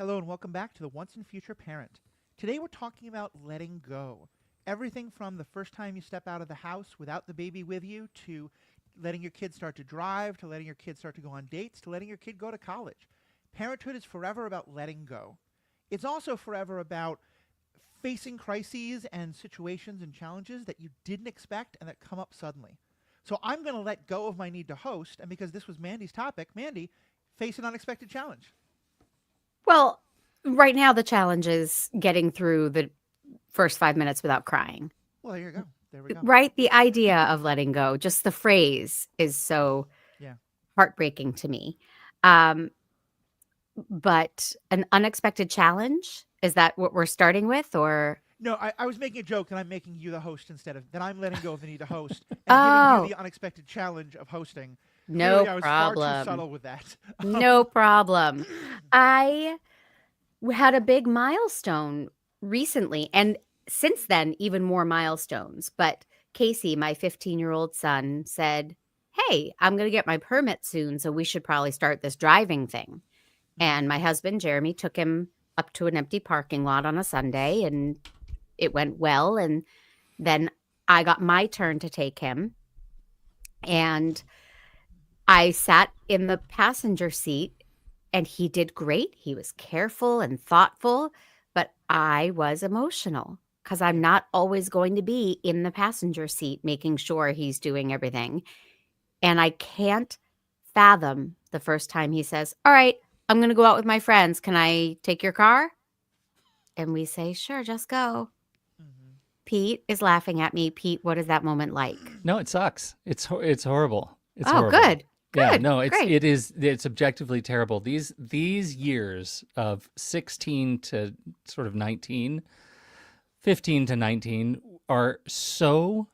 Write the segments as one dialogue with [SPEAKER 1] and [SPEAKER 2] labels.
[SPEAKER 1] Hello and welcome back to the Once and Future Parent. Today we're talking about letting go. Everything from the first time you step out of the house without the baby with you, to letting your kid start to drive, to letting your kid start to go on dates, to letting your kid go to college. Parenthood is forever about letting go. It's also forever about facing crises and situations and challenges that you didn't expect and that come up suddenly. So I'm going to let go of my need to host, and because this was Mandy's topic, Mandy, face an unexpected challenge.
[SPEAKER 2] Well, right now the challenge is getting through the first 5 minutes without crying.
[SPEAKER 1] Well, there you go. There we go.
[SPEAKER 2] Right? The idea of letting go, just the phrase is so
[SPEAKER 1] Yeah.
[SPEAKER 2] heartbreaking to me. Um, but an unexpected challenge, is that what we're starting with? Or,
[SPEAKER 1] No, I was making a joke that I'm making you the host instead of that I'm letting go of the need to host and giving you
[SPEAKER 2] oh,
[SPEAKER 1] the unexpected challenge of hosting.
[SPEAKER 2] no
[SPEAKER 1] Clearly, I was far too
[SPEAKER 2] problem.
[SPEAKER 1] subtle with that.
[SPEAKER 2] No problem. I had a big milestone recently, and since then, even more milestones. But Casey, my 15-year-old son, said, "Hey, I'm going to get my permit soon, so we should probably start this driving thing."
[SPEAKER 1] Mhm.
[SPEAKER 2] And my husband, Jeremy, took him up to an empty parking lot on a Sunday, and it went well. And then I got my turn to take him, and I sat in the passenger seat, and he did great. He was careful and thoughtful, but I was emotional because I'm
[SPEAKER 1] Yeah.
[SPEAKER 2] not always going to be in the passenger seat making sure he's doing everything. And I can't fathom the first time he says, "All right, I'm going to go out with my friends. Can I take your car?" And we say, "Sure, just go."
[SPEAKER 1] Mhm.
[SPEAKER 2] Pete is laughing at me. Pete, what is that moment like?
[SPEAKER 3] No, it sucks. It's horrible. It's
[SPEAKER 2] Oh,
[SPEAKER 3] horrible.
[SPEAKER 2] good.
[SPEAKER 3] Yeah,
[SPEAKER 2] Good.
[SPEAKER 3] no,
[SPEAKER 2] Great.
[SPEAKER 3] it's objectively terrible. These years of 16 to sort of 19, 15 to 19 are so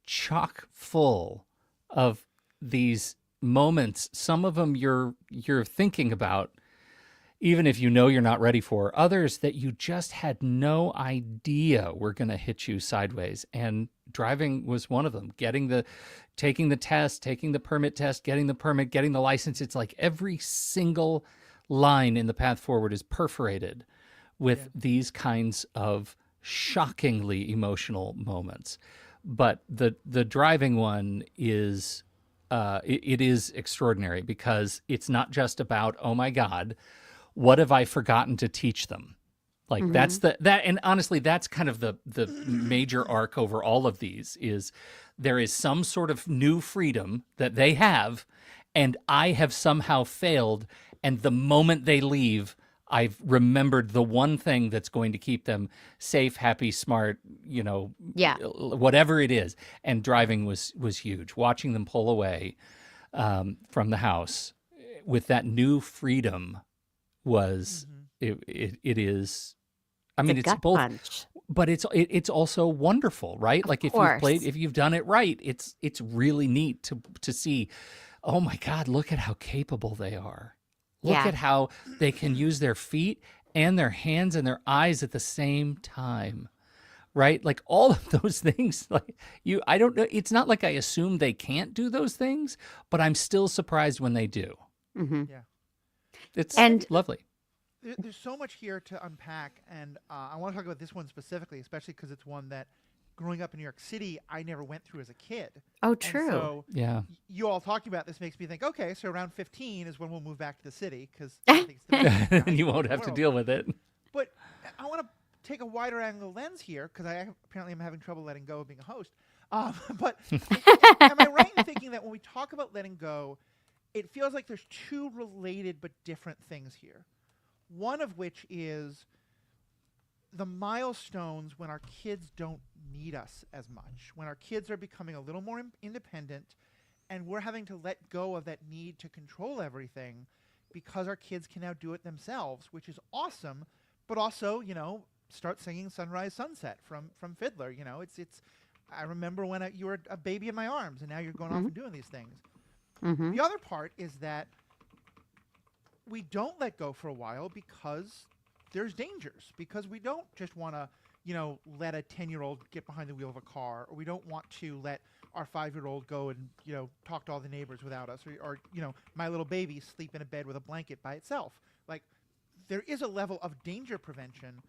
[SPEAKER 3] chock full of these moments. Some of them you're thinking about even if you know you're not ready for, others that you just had no idea were going to hit you sideways. And driving was one of them. Taking the test, taking the permit test, getting the permit, getting the license. It's like every single line in the path forward is perforated
[SPEAKER 1] Yeah.
[SPEAKER 3] with these kinds of shockingly emotional moments. But the driving one is it is extraordinary because it's not just about, oh my God, what have I forgotten to teach them? Like
[SPEAKER 2] Hmm.
[SPEAKER 3] and honestly, that's kind of the major arc over all of these is there is some sort of new freedom that they have, and I have somehow failed. And the moment they leave, I've remembered the one thing that's going to keep them safe, happy, smart,
[SPEAKER 2] Yeah.
[SPEAKER 3] whatever it is. And driving was huge. Watching them pull away from the house with that new freedom was
[SPEAKER 1] Mhm.
[SPEAKER 3] it is. I
[SPEAKER 2] It's a
[SPEAKER 3] mean, it's
[SPEAKER 2] gut
[SPEAKER 3] both,
[SPEAKER 2] punch.
[SPEAKER 3] but it's also wonderful, right?
[SPEAKER 2] Of
[SPEAKER 3] Like
[SPEAKER 2] course.
[SPEAKER 3] if you've done it right, it's really neat to see. Oh my God, look at how capable they are. Look
[SPEAKER 2] Yeah.
[SPEAKER 3] at how they can use their feet and their hands and their eyes at the same time. Right? Like all of those things, like I don't know. It's not like I assume they can't do those things, but I'm still surprised when they do.
[SPEAKER 2] Hmm.
[SPEAKER 1] Yeah.
[SPEAKER 3] It's
[SPEAKER 1] Well,
[SPEAKER 2] And
[SPEAKER 3] lovely.
[SPEAKER 1] there's so much here to unpack, and I want to talk about this one specifically, especially because it's one that, growing up in New York City, I never went through as a kid,
[SPEAKER 2] oh,
[SPEAKER 1] and
[SPEAKER 2] true.
[SPEAKER 1] so
[SPEAKER 3] Yeah.
[SPEAKER 1] you all talking about this makes me think, okay, so around 15 is when we'll move back to the city because I think it's the best
[SPEAKER 3] And you
[SPEAKER 1] spot in
[SPEAKER 3] won't
[SPEAKER 1] the
[SPEAKER 3] have to
[SPEAKER 1] world.
[SPEAKER 3] deal with it.
[SPEAKER 1] But I want to take a wider angle lens here because I apparently am having trouble letting go of being a host. But am I right in thinking that when we talk about letting go, it feels like there's two related but different things here? One of which is the milestones when our kids don't need us as much, when our kids are becoming a little more independent, and we're having to let go of that need to control everything because our kids can now do it themselves, which is awesome. But also, start singing "Sunrise Sunset" from Fiddler. It's. I remember when you were a baby in my arms, and now you're going off
[SPEAKER 2] Hmm.
[SPEAKER 1] and doing these things.
[SPEAKER 2] Hmm.
[SPEAKER 1] The other part is that we don't let go for a while because there's dangers, because we don't just want to let a 10-year-old get behind the wheel of a car, or we don't want to let our 5-year-old go and talk to all the neighbors without us, or my little baby sleep in a bed with a blanket by itself. Like, there is a level of danger prevention.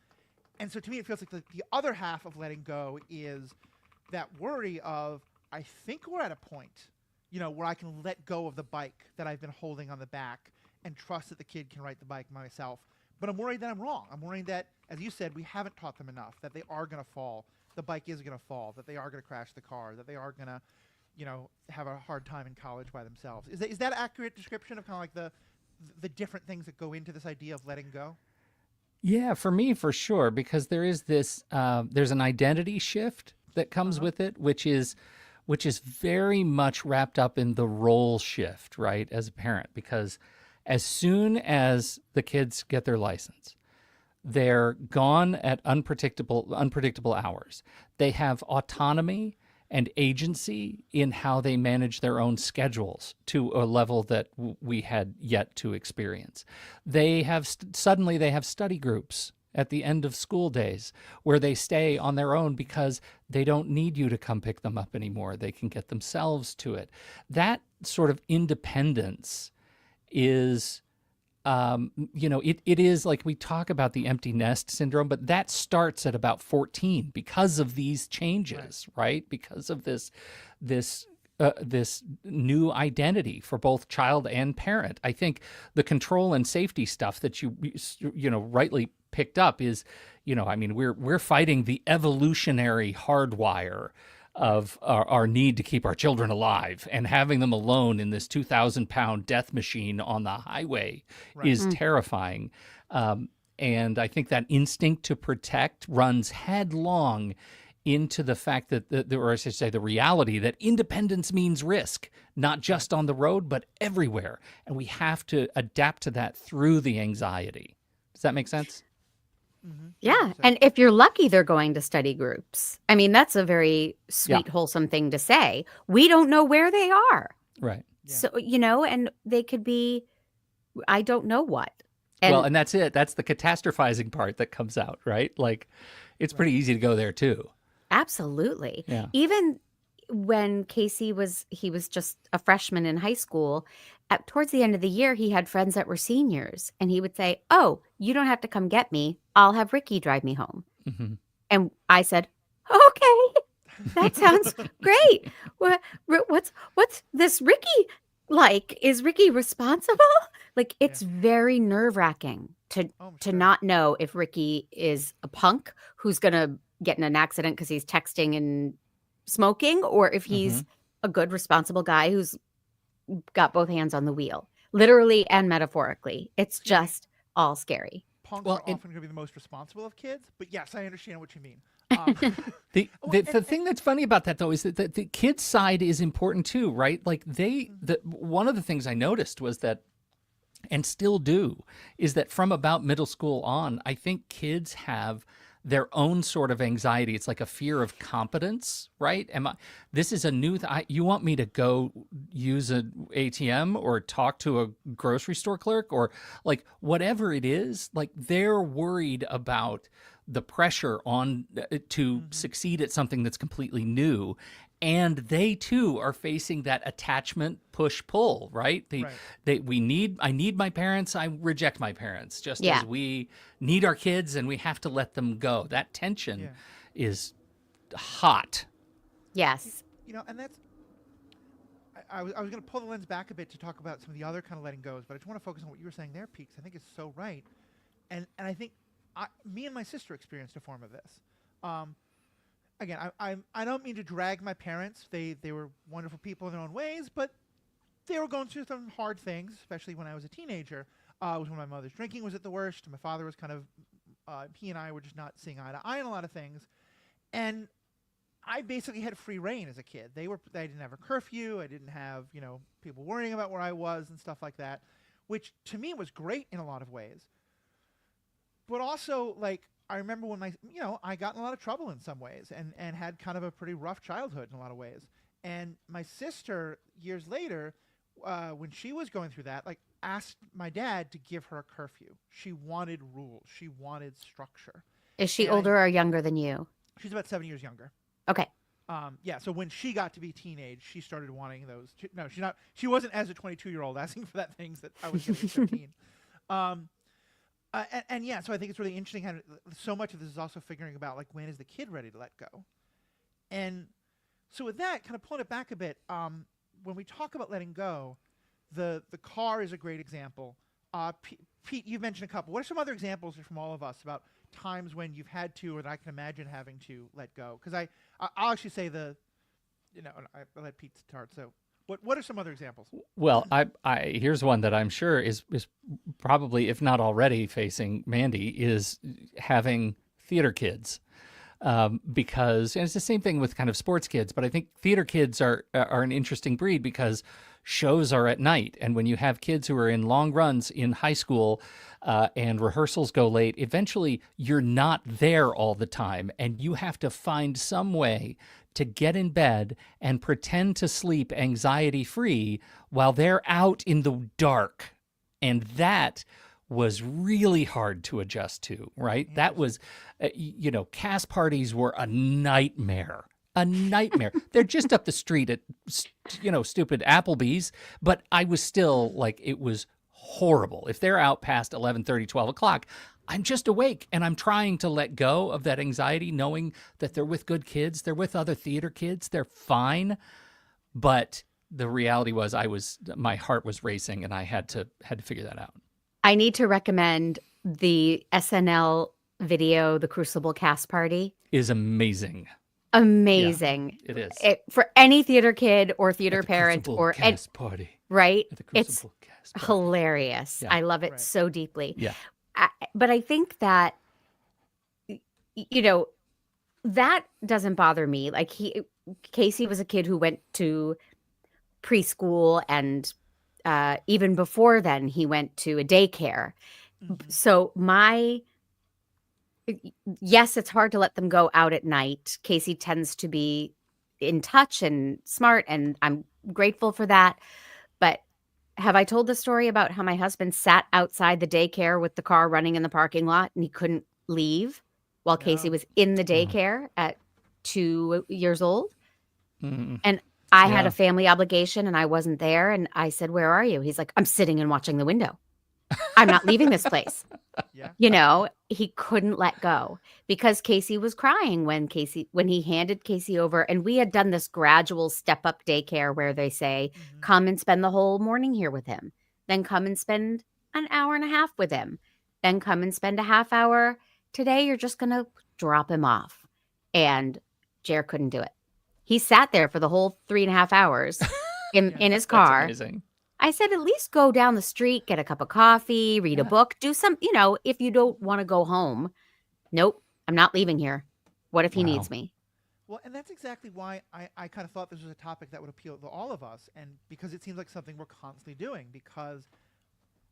[SPEAKER 1] And so to me, it feels like the other half of letting go is that worry of, I think we're at a point, where I can let go of the bike that I've been holding on the back and trust that the kid can ride the bike myself. But I'm worried that I'm wrong. I'm worried that, as you said, we haven't taught them enough, that they are going to fall. The bike is going to fall, that they are going to crash the car, that they are going to, have a hard time in college by themselves. Is that an accurate description of kind of like the different things that go into this idea of letting go?
[SPEAKER 3] Yeah, for me, for sure, because there is this, there's an identity shift that comes with it, which is very much wrapped up in the role shift, right, as a parent, because as soon as the kids get their license, they're gone at unpredictable hours. They have autonomy and agency in how they manage their own schedules to a level that we had yet to experience. They have suddenly they have study groups at the end of school days where they stay on their own because they don't need you to come pick them up anymore. They can get themselves to it. That sort of independence is it is like we talk about the empty nest syndrome, but that starts at about 14 because of these changes, right? Because of this new identity for both child and parent. I think the control and safety stuff that you rightly picked up is, we're fighting the evolutionary hardwire of our need to keep our children alive, and having them alone in this 2,000-pound death machine on the highway is terrifying. And I think that instinct to protect runs headlong into the fact that, or I should say, the reality that independence means risk, not just on the road, but everywhere. And we have to adapt to that through the anxiety. Does that make sense?
[SPEAKER 1] Mm-hmm.
[SPEAKER 2] Yeah. And if you're lucky, they're going to study groups. I mean, that's a very sweet, wholesome thing to say. We don't know where they are.
[SPEAKER 3] Right.
[SPEAKER 1] Yeah.
[SPEAKER 2] So, and they could be, I don't know what.
[SPEAKER 3] And that's it. That's the catastrophizing part that comes out, right? Like, it's pretty easy to go there too.
[SPEAKER 2] Absolutely.
[SPEAKER 3] Yeah.
[SPEAKER 2] Even when Casey was just a freshman in high school, towards the end of the year, he had friends that were seniors, and he would say, "Oh, you don't have to come get me. I'll have Ricky drive me home."
[SPEAKER 3] Mm-hmm.
[SPEAKER 2] And I said, "Okay, that sounds great. What's this Ricky like? Is Ricky responsible?" Like, it's very nerve-wracking to not know if Ricky is a punk who's gonna get in an accident because he's texting and smoking, or if he's a good, responsible guy who's got both hands on the wheel, literally and metaphorically. It's just all scary.
[SPEAKER 1] Punks are often going to be the most responsible of kids, but yes, I understand what you mean.
[SPEAKER 3] The thing that's funny about that, though, is that the kid's side is important too, right? Like one of the things I noticed was that, and still do, is that from about middle school on, I think kids have their own sort of anxiety. It's like a fear of competence, right? This is a new you want me to go use an ATM or talk to a grocery store clerk or like whatever it is, like they're worried about the pressure on to succeed at something that's completely new. And they too are facing that attachment push-pull, right? I need my parents, I reject my parents, just as we need our kids and we have to let them go. That tension is hot.
[SPEAKER 2] Yes.
[SPEAKER 1] And that's, I was going to pull the lens back a bit to talk about some of the other kind of letting goes, but I just want to focus on what you were saying there, Peaks. I think it's so right. And I think me and my sister experienced a form of this. Again, I don't mean to drag my parents. They were wonderful people in their own ways, but they were going through some hard things, especially when I was a teenager. It was when my mother's drinking was at the worst. My father was kind of, he and I were just not seeing eye to eye on a lot of things. And I basically had free reign as a kid. I didn't have a curfew. I didn't have, people worrying about where I was and stuff like that, which to me was great in a lot of ways. But also, like, I remember when I got in a lot of trouble in some ways and had kind of a pretty rough childhood in a lot of ways. And my sister, years later, when she was going through that, like, asked my dad to give her a curfew. She wanted rules. She wanted structure.
[SPEAKER 2] Is she older or younger than you?
[SPEAKER 1] She's about 7 years younger.
[SPEAKER 2] Okay.
[SPEAKER 1] So when she got to be teenage, she started wanting those. No, she wasn't as a 22-year-old asking for that things that I was getting at 13. And yeah, so I think it's really interesting how so much of this is also figuring about like when is the kid ready to let go, and so with that, kind of pulling it back a bit, when we talk about letting go, the car is a great example. Pete, you've mentioned a couple. What are some other examples from all of us about times when you've had to, or that I can imagine having to let go? Because I'll actually say I'll let Pete start. So what are some other examples?
[SPEAKER 3] Well, I here's one that I'm sure is probably, if not already facing Mandy, is having theater kids. Because, and it's the same thing with kind of sports kids, but I think theater kids are an interesting breed because shows are at night, and when you have kids who are in long runs in high school and rehearsals go late, eventually you're not there all the time, and you have to find some way to get in bed and pretend to sleep anxiety free while they're out in the dark, and that was really hard to adjust to, right?
[SPEAKER 1] Yes.
[SPEAKER 3] That was, cast parties were a nightmare. A nightmare. They're just up the street at, stupid Applebee's, but I was still like, it was horrible. If they're out past 11:30, 12 o'clock, I'm just awake and I'm trying to let go of that anxiety, knowing that they're with good kids, they're with other theater kids, they're fine. But the reality was my heart was racing and I had to figure that out.
[SPEAKER 2] I need to recommend the SNL video, The Crucible Cast Party.
[SPEAKER 3] Is amazing.
[SPEAKER 2] Amazing.
[SPEAKER 3] Yeah, it is.
[SPEAKER 2] For any theater kid or theater
[SPEAKER 3] At the
[SPEAKER 2] parent
[SPEAKER 3] Crucible
[SPEAKER 2] or
[SPEAKER 3] cast party.
[SPEAKER 2] right?
[SPEAKER 3] At the
[SPEAKER 2] It's
[SPEAKER 3] Crucible cast party.
[SPEAKER 2] hilarious.
[SPEAKER 3] Yeah.
[SPEAKER 2] I love it
[SPEAKER 1] Right.
[SPEAKER 2] so deeply.
[SPEAKER 3] Yeah.
[SPEAKER 2] But I think that that doesn't bother me. Like Casey was a kid who went to preschool, and even before then he went to a daycare.
[SPEAKER 1] Mhm.
[SPEAKER 2] So yes, it's hard to let them go out at night. Casey tends to be in touch and smart, and I'm grateful for that. But have I told the story about how my husband sat outside the daycare with the car running in the parking lot and he couldn't leave while Casey
[SPEAKER 1] No.
[SPEAKER 2] was in the daycare at 2 years old?
[SPEAKER 3] Mm.
[SPEAKER 2] And I had
[SPEAKER 3] Yeah.
[SPEAKER 2] a family obligation and I wasn't there. And I said, "Where are you?" He's like, "I'm sitting and watching the window. I'm not leaving this place."
[SPEAKER 1] Yeah.
[SPEAKER 2] He couldn't let go because Casey was crying when he handed Casey over. And we had done this gradual step up daycare where they say,
[SPEAKER 1] Mhm.
[SPEAKER 2] come and spend the whole morning here with him, then come and spend an hour and a half with him, then come and spend a half hour. Today, you're just going to drop him off. And Jer couldn't do it. He sat there for the whole 3.5 hours in his
[SPEAKER 3] That's
[SPEAKER 2] car.
[SPEAKER 3] amazing.
[SPEAKER 2] I said, at least go down the street, get a cup of coffee, read a
[SPEAKER 3] Yeah.
[SPEAKER 2] book, do some, if you don't want to go home. Nope, I'm not leaving here. What if he
[SPEAKER 3] Wow.
[SPEAKER 2] needs me?
[SPEAKER 1] Well, and that's exactly why I kind of thought this was a topic that would appeal to all of us, and because it seems like something we're constantly doing, because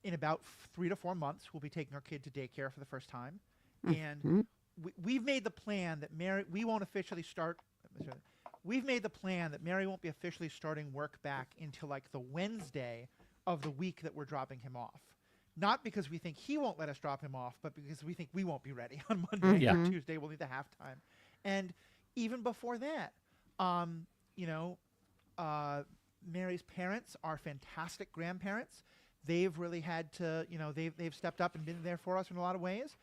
[SPEAKER 1] in about 3 to 4 months, we'll be taking our kid to daycare for the first time, and
[SPEAKER 2] Mhm.
[SPEAKER 1] we've made the plan that we won't officially start. We've made the plan that Mary won't be officially starting work back until like the Wednesday of the week that we're dropping him off. Not because we think he won't let us drop him off, but because we think we won't be ready on Monday
[SPEAKER 3] Yeah.
[SPEAKER 1] or Tuesday. We'll need the halftime. And even before that, Mary's parents are fantastic grandparents. They've really had to, they've stepped up and been there for us in a lot of ways.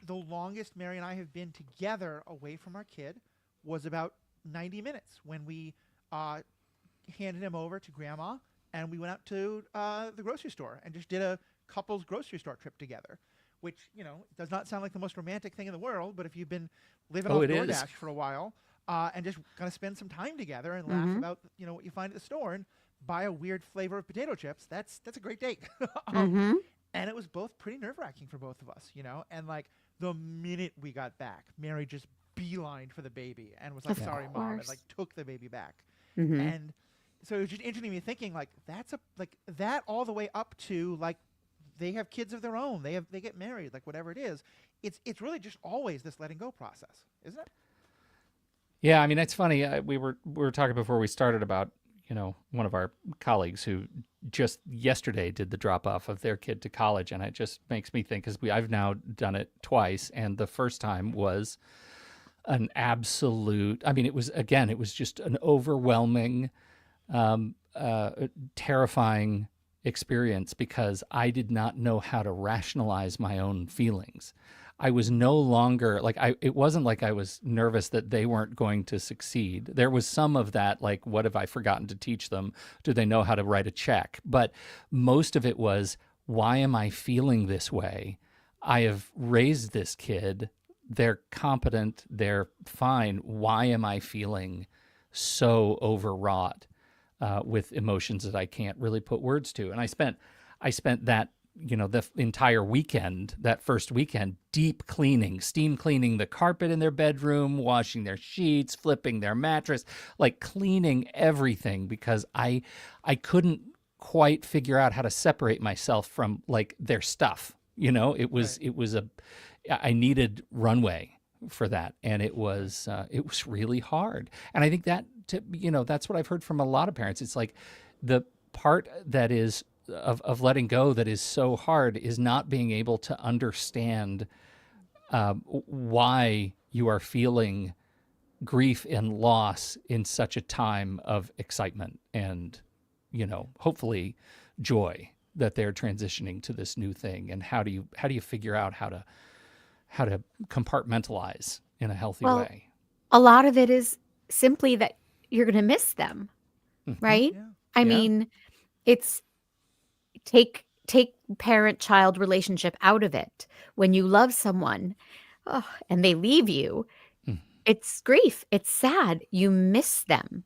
[SPEAKER 1] The longest Mary and I have been together away from our kid was about 90 minutes when we handed him over to Grandma and we went out to the grocery store and just did a couple's grocery store trip together, which, does not sound like the most romantic thing in the world, but if you've been living off
[SPEAKER 3] it is.
[SPEAKER 1] DoorDash for a while and just kind of spend some time together and laugh
[SPEAKER 2] Mhm.
[SPEAKER 1] about, what you find at the store and buy a weird flavor of potato chips, that's a great date.
[SPEAKER 2] Mhm.
[SPEAKER 1] And it was both pretty nerve-wracking for both of us, and like the minute we got back, Mary just beelined for the baby and was like,
[SPEAKER 2] Of
[SPEAKER 1] sorry, Mom, and
[SPEAKER 2] course.
[SPEAKER 1] like took the baby back.
[SPEAKER 2] Mhm.
[SPEAKER 1] And so it was just interesting me thinking like that all the way up to like they have kids of their own. They get married, like whatever it is. It's really just always this letting go process, isn't it?
[SPEAKER 3] Yeah, I mean, it's funny. We were talking before we started about, one of our colleagues who just yesterday did the drop off of their kid to college, and it just makes me think because I've now done it twice, and the first time was an absolute. I mean, it was just an overwhelming, terrifying experience because I did not know how to rationalize my own feelings. I was no longer like it wasn't like I was nervous that they weren't going to succeed. There was some of that, like, what have I forgotten to teach them? Do they know how to write a check? But most of it was, why am I feeling this way? I have raised this kid. They're competent. They're fine. Why am I feeling so overwrought with emotions that I can't really put words to? And I spent that, the entire weekend, that first weekend, deep cleaning, steam cleaning the carpet in their bedroom, washing their sheets, flipping their mattress, like cleaning everything, because I couldn't quite figure out how to separate myself from like their stuff. I needed runway for that, and it was really hard. And I think that's what I've heard from a lot of parents. It's like the part that is of letting go that is so hard is not being able to understand why you are feeling grief and loss in such a time of excitement and, hopefully joy that they're transitioning to this new thing. And how do you figure out how to compartmentalize in a healthy
[SPEAKER 2] Well,
[SPEAKER 3] way?
[SPEAKER 2] a lot of it is simply that you're going to miss them,
[SPEAKER 3] Mm-hmm.
[SPEAKER 2] right?
[SPEAKER 1] Yeah.
[SPEAKER 2] I
[SPEAKER 3] Yeah.
[SPEAKER 2] mean, it's take parent-child relationship out of it. When you love someone, and they leave you,
[SPEAKER 3] Mm.
[SPEAKER 2] it's grief. It's sad. You miss them.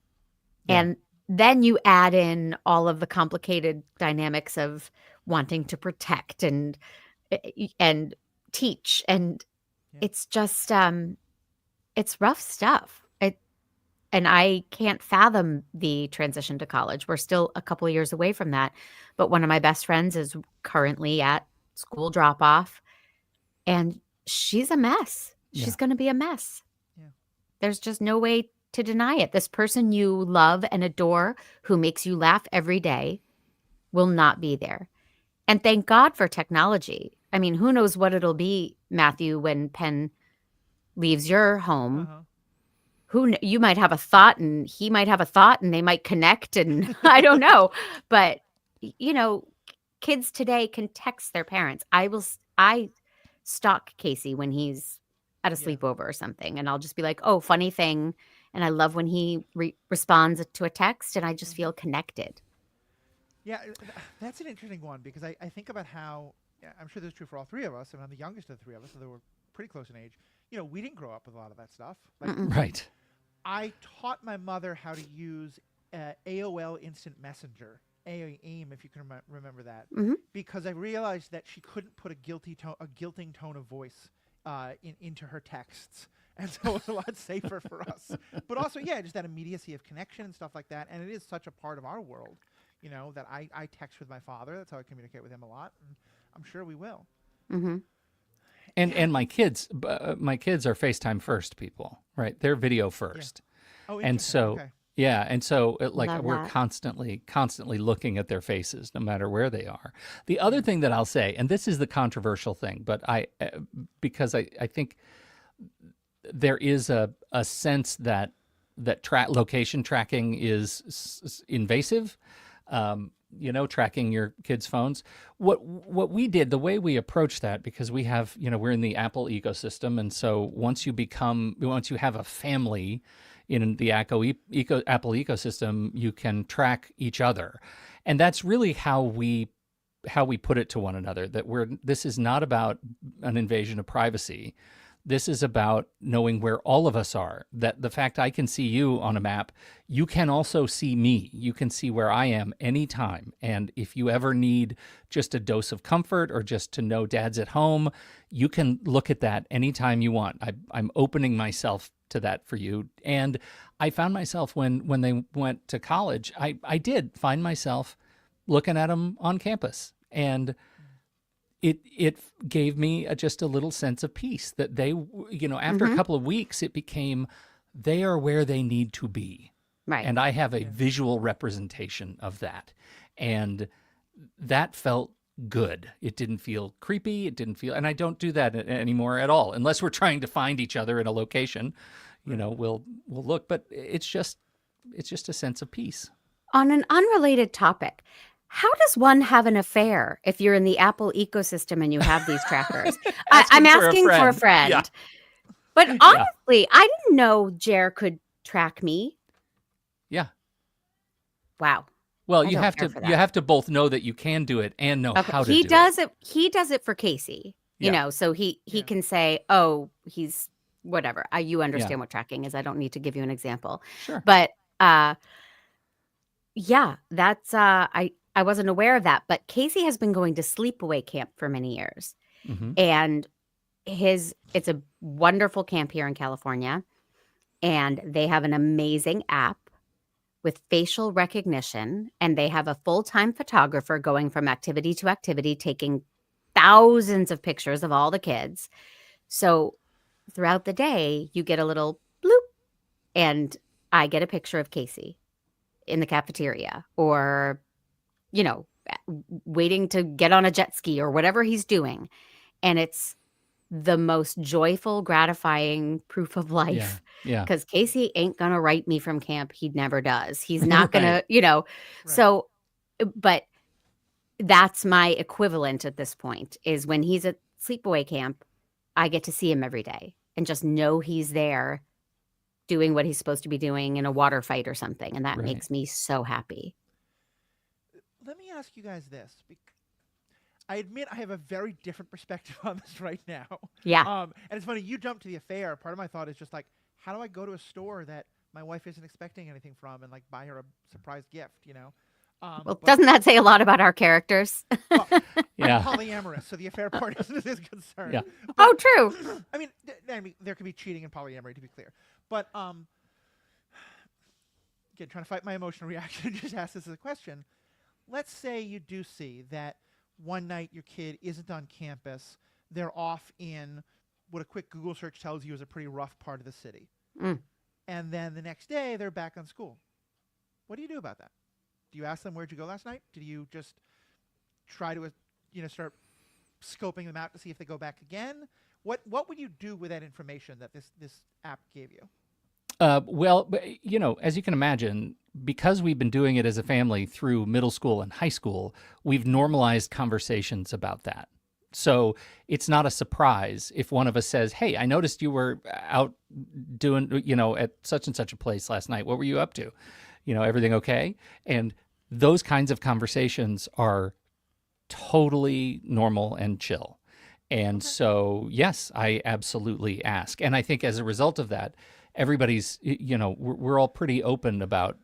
[SPEAKER 3] Yeah.
[SPEAKER 2] And then you add in all of the complicated dynamics of wanting to protect and teach. And
[SPEAKER 1] Yeah.
[SPEAKER 2] it's just, it's rough stuff. And I can't fathom the transition to college. We're still a couple of years away from that. But one of my best friends is currently at school drop off, and she's a mess.
[SPEAKER 3] Yeah.
[SPEAKER 2] She's going to be a mess.
[SPEAKER 1] Yeah.
[SPEAKER 2] There's just no way to deny it. This person you love and adore, who makes you laugh every day, will not be there. And thank God for technology. I mean, who knows what it'll be, Matthew, when Penn leaves your home.
[SPEAKER 1] Uh-huh.
[SPEAKER 2] You might have a thought and he might have a thought and they might connect, and I don't know. But kids today can text their parents. I stalk Casey when he's at a
[SPEAKER 1] Yeah.
[SPEAKER 2] sleepover or something, and I'll just be like, "Oh, funny thing." And I love when he responds to a text, and I just feel connected.
[SPEAKER 1] Yeah, that's an interesting one, because I think about how, I'm sure this is true for all three of us, and I'm the youngest of the three of us, so they were pretty close in age. We didn't grow up with a lot of that stuff. Like,
[SPEAKER 2] Mm-mm.
[SPEAKER 3] Right.
[SPEAKER 1] I taught my mother how to use AOL Instant Messenger, AIM, if you can remember that,
[SPEAKER 2] Mhm.
[SPEAKER 1] because I realized that she couldn't put a guilting tone of voice into her texts, and so it was a lot safer for us. But also, just that immediacy of connection and stuff like that, and it is such a part of our world, that I text with my father. That's how I communicate with him a lot, and I'm sure we will.
[SPEAKER 2] Mm-hmm.
[SPEAKER 3] And my kids are FaceTime first people, right? They're video first.
[SPEAKER 1] Oh,
[SPEAKER 3] And
[SPEAKER 1] interesting.
[SPEAKER 3] so,
[SPEAKER 1] Okay.
[SPEAKER 3] yeah. And so
[SPEAKER 2] Love
[SPEAKER 3] we're
[SPEAKER 2] that.
[SPEAKER 3] constantly looking at their faces, no matter where they are. The other thing that I'll say, and this is the controversial thing, but because I think there is a sense that location tracking is invasive. Tracking your kids' phones. What we did, the way we approached that, because we have, we're in the Apple ecosystem, and so once you have a family in the Apple ecosystem, you can track each other, and that's really how we put it to one another. That this is not about an invasion of privacy. This is about knowing where all of us are, that the fact I can see you on a map, you can also see me. You can see where I am anytime. And if you ever need just a dose of comfort or just to know Dad's at home, you can look at that anytime you want. I'm opening myself to that for you. And I found myself when they went to college, I did find myself looking at them on campus. And it gave me just a little sense of peace that they, after a couple of weeks, it became, they are where they need to be.
[SPEAKER 2] Right.
[SPEAKER 3] And I have a visual representation of that. And that felt good. It didn't feel creepy. And I don't do that anymore at all, unless we're trying to find each other in a location, we'll look, but it's just a sense of peace.
[SPEAKER 2] On an unrelated topic, how does one have an affair if you're in the Apple ecosystem and you have these trackers? I'm
[SPEAKER 3] Asking for a
[SPEAKER 2] asking for a
[SPEAKER 3] friend. Yeah.
[SPEAKER 2] friend. But honestly, I didn't know Jer could track me.
[SPEAKER 3] Yeah.
[SPEAKER 2] Wow.
[SPEAKER 3] Well,
[SPEAKER 2] I
[SPEAKER 3] you
[SPEAKER 2] don't
[SPEAKER 3] have
[SPEAKER 2] care
[SPEAKER 3] to
[SPEAKER 2] for
[SPEAKER 3] you
[SPEAKER 2] that.
[SPEAKER 3] have to both know that you can do it and know
[SPEAKER 2] Okay.
[SPEAKER 3] how to
[SPEAKER 2] He
[SPEAKER 3] do
[SPEAKER 2] does it. He does it for Casey. You
[SPEAKER 3] Yeah.
[SPEAKER 2] know, so he
[SPEAKER 1] Yeah.
[SPEAKER 2] can say, "Oh, he's whatever." You
[SPEAKER 3] Yeah.
[SPEAKER 2] understand what tracking is. I don't need to give you an example.
[SPEAKER 3] Sure.
[SPEAKER 2] But yeah, that's I wasn't aware of that, but Casey has been going to sleepaway camp for many years.
[SPEAKER 3] Hmm.
[SPEAKER 2] And it's a wonderful camp here in California, and they have an amazing app with facial recognition, and they have a full-time photographer going from activity to activity taking thousands of pictures of all the kids. So throughout the day, you get a little bloop, and I get a picture of Casey in the cafeteria, or you know, waiting to get on a jet ski or whatever he's doing. And it's the most joyful, gratifying proof of
[SPEAKER 3] Yeah.
[SPEAKER 2] life.
[SPEAKER 3] Yeah.
[SPEAKER 2] Because Casey ain't going to write me from camp. He never does. He's not going
[SPEAKER 3] Right.
[SPEAKER 2] to,
[SPEAKER 1] Right.
[SPEAKER 2] So, but that's my equivalent at this point is when he's at sleepaway camp, I get to see him every day and just know he's there doing what he's supposed to be doing in a water fight or something. And that
[SPEAKER 3] Right.
[SPEAKER 2] makes me so happy.
[SPEAKER 1] Let me ask you guys this. I admit I have a very different perspective on this right now.
[SPEAKER 2] Yeah.
[SPEAKER 1] And it's funny, you jumped to the affair. Part of my thought is just like, how do I go to a store that my wife isn't expecting anything from and like buy her a surprise gift, you know?
[SPEAKER 2] Well,
[SPEAKER 1] but-
[SPEAKER 2] doesn't that say a lot about our characters?
[SPEAKER 1] well, I'm
[SPEAKER 3] Yeah.
[SPEAKER 1] polyamorous, so the affair part isn't as concerned.
[SPEAKER 3] Yeah.
[SPEAKER 2] Oh, true.
[SPEAKER 1] I mean, there could be cheating in polyamory, to be clear. But again, trying to fight my emotional reaction, just ask this as a question. Let's say you do see that one night your kid isn't on campus. They're off in what a quick Google search tells you is a pretty rough part of the city.
[SPEAKER 2] Mm.
[SPEAKER 1] And then the next day, they're back on school. What do you do about that? Do you ask them, where'd you go last night? Do you just try to start scoping them out to see if they go back again? What would you do with that information that this app gave you?
[SPEAKER 3] Well, as you can imagine, because we've been doing it as a family through middle school and high school, we've normalized conversations about that. So it's not a surprise if one of us says, "Hey, I noticed you were out doing, at such and such a place last night. What were you up to? Everything okay?" And those kinds of conversations are totally normal and chill. And so, yes, I absolutely ask. And I think as a result of that, everybody's, we're all pretty open about,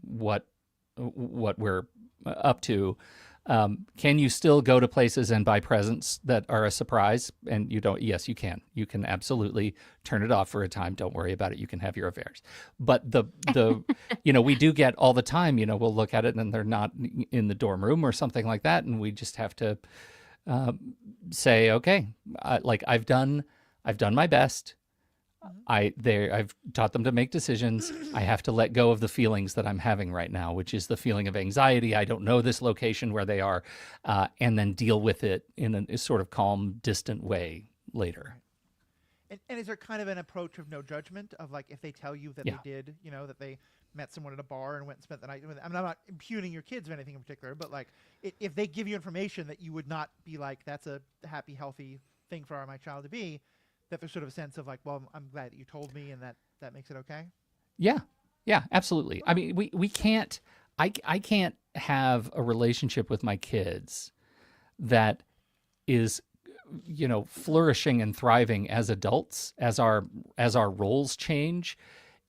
[SPEAKER 3] what we're up to. Can you still go to places and buy presents that are a surprise? And you don't? Yes, you can. You can absolutely turn it off for a time. Don't worry about it. You can have your affairs. But the we do get all the time, we'll look at it and they're not in the dorm room or something like that. And we just have to say, okay, I've done my best. I've taught them to make decisions. I have to let go of the feelings that I'm having right now, which is the feeling of anxiety. I don't know this location where they are, and then deal with it in a sort of calm, distant way later.
[SPEAKER 1] And is there kind of an approach of no judgment of like if they tell you that
[SPEAKER 3] Yeah.
[SPEAKER 1] they did, that they met someone at a bar and went and spent the night with them? I mean, I'm not impugning your kids or anything in particular, but like if they give you information that you would not be like, that's a happy, healthy thing for my child to be, that there's sort of a sense of like, well, I'm glad that you told me and that makes it okay?
[SPEAKER 3] Yeah, absolutely. I mean, we can't, I can't have a relationship with my kids that is, flourishing and thriving as adults, as our roles change,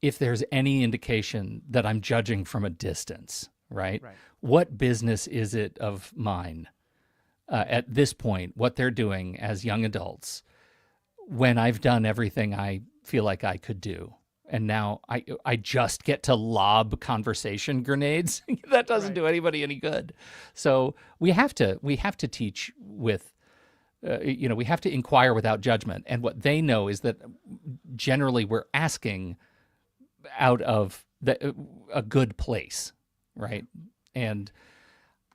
[SPEAKER 3] if there's any indication that I'm judging from a distance, right?
[SPEAKER 1] Right.
[SPEAKER 3] What business is it of mine at this point, what they're doing as young adults, when I've done everything I feel like I could do? And now I just get to lob conversation grenades. That doesn't
[SPEAKER 1] Right.
[SPEAKER 3] do anybody any good. So we have to teach with, we have to inquire without judgment. And what they know is that generally we're asking out of a good place, right? And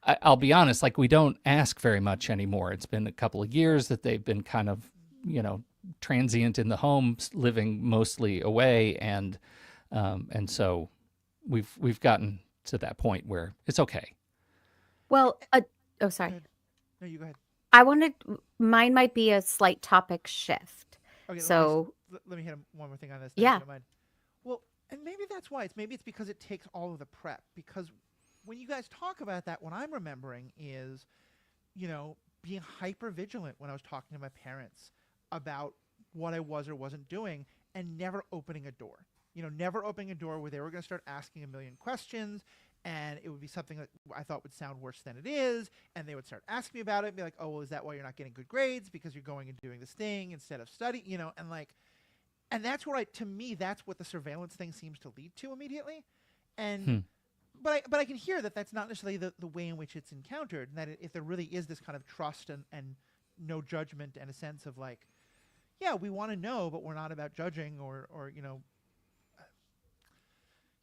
[SPEAKER 3] I'll be honest, like we don't ask very much anymore. It's been a couple of years that they've been kind of, transient in the home, living mostly away, and so we've gotten to that point where it's okay.
[SPEAKER 2] Well, oh,
[SPEAKER 1] Go
[SPEAKER 2] sorry.
[SPEAKER 1] ahead. No, you go ahead.
[SPEAKER 2] I wanted mine might be a slight topic shift.
[SPEAKER 1] Okay,
[SPEAKER 2] So,
[SPEAKER 1] let me hit one more thing on this, then, if you
[SPEAKER 2] yeah.
[SPEAKER 1] don't mind. Well, and maybe that's why. Maybe it's because it takes all of the prep. Because when you guys talk about that, what I'm remembering is, being hyper vigilant when I was talking to my parents about what I was or wasn't doing, and never opening a door. Never opening a door where they were going to start asking a million questions, and it would be something that I thought would sound worse than it is, and they would start asking me about it and be like, "Oh, well, is that why you're not getting good grades? Because you're going and doing this thing instead of study?" And like, and that's what to me, that's what the surveillance thing seems to lead to immediately. And
[SPEAKER 3] Hmm.
[SPEAKER 1] but I can hear that that's not necessarily the way in which it's encountered, and that if there really is this kind of trust and no judgment, and a sense of like, yeah, we want to know, but we're not about judging, or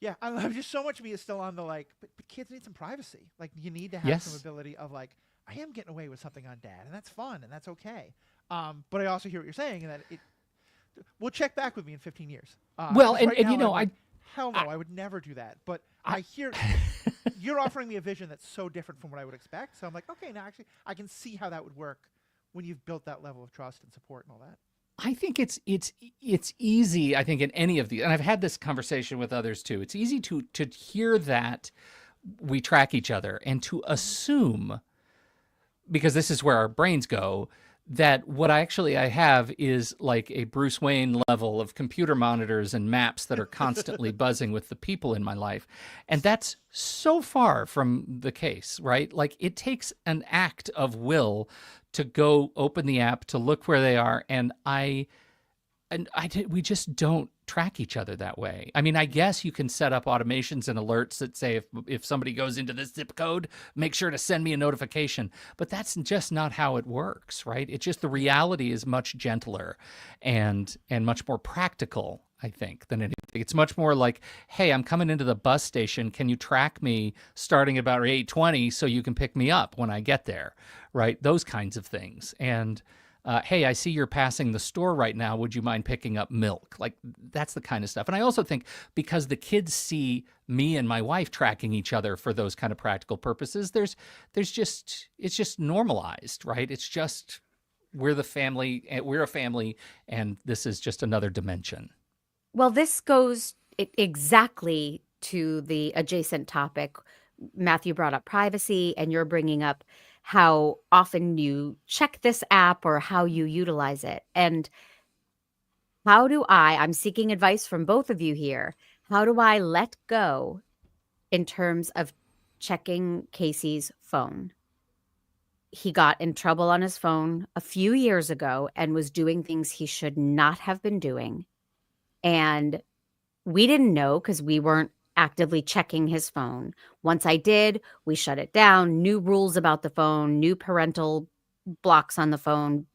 [SPEAKER 1] yeah, I don't know. Just so much of me is still on the like, but kids need some privacy. Like, you need to have some
[SPEAKER 3] Yes.
[SPEAKER 1] ability of like, I am getting away with something on dad, and that's fun, and that's okay. But I also hear what you're saying, and that it will check back with me in 15 years.
[SPEAKER 3] Well,
[SPEAKER 1] 'Cause
[SPEAKER 3] and,
[SPEAKER 1] right
[SPEAKER 3] and
[SPEAKER 1] now
[SPEAKER 3] you know,
[SPEAKER 1] I'm like, hell no,
[SPEAKER 3] I,
[SPEAKER 1] I would never do that. But
[SPEAKER 3] I
[SPEAKER 1] I hear you're offering me a vision that's so different from what I would expect. So I'm like, okay, now actually, I can see how that would work when you've built that level of trust and support and all that.
[SPEAKER 3] I think it's easy. I think in any of these, and I've had this conversation with others too. It's easy to hear that we track each other and to assume, because this is where our brains go, that what I have is like a Bruce Wayne level of computer monitors and maps that are constantly buzzing with the people in my life. And that's so far from the case, right? Like, it takes an act of will to go open the app, to look where they are. We just don't track each other that way. I mean, I guess you can set up automations and alerts that say if somebody goes into this zip code, make sure to send me a notification. But that's just not how it works, right? It's just the reality is much gentler and much more practical, I think, than anything. It's much more like, hey, I'm coming into the bus station. Can you track me starting about 8:20 so you can pick me up when I get there, right? Those kinds of things. And hey, I see you're passing the store right now. Would you mind picking up milk? Like, that's the kind of stuff. And I also think because the kids see me and my wife tracking each other for those kind of practical purposes, it's just normalized, right? It's just we're a family, and this is just another dimension.
[SPEAKER 2] Well, this goes exactly to the adjacent topic. Matthew brought up privacy, and you're bringing up how often you check this app or how you utilize it. And I'm seeking advice from both of you here. How do I let go in terms of checking Casey's phone? He got in trouble on his phone a few years ago and was doing things he should not have been doing. And we didn't know because we weren't actively checking his phone. Once I did, we shut it down, new rules about the phone, new parental blocks on the phone.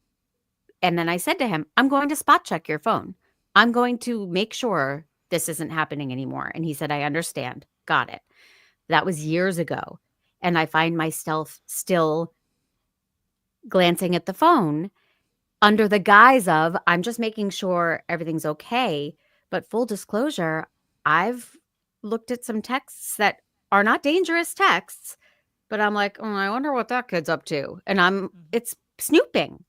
[SPEAKER 2] And then I said to him, I'm going to spot check your phone. I'm going to make sure this isn't happening anymore. And he said, I understand. Got it. That was years ago. And I find myself still glancing at the phone under the guise of, I'm just making sure everything's okay. But full disclosure, I've looked at some texts that are not dangerous texts, but I'm like, oh, I wonder what that kid's up to. And it's snooping.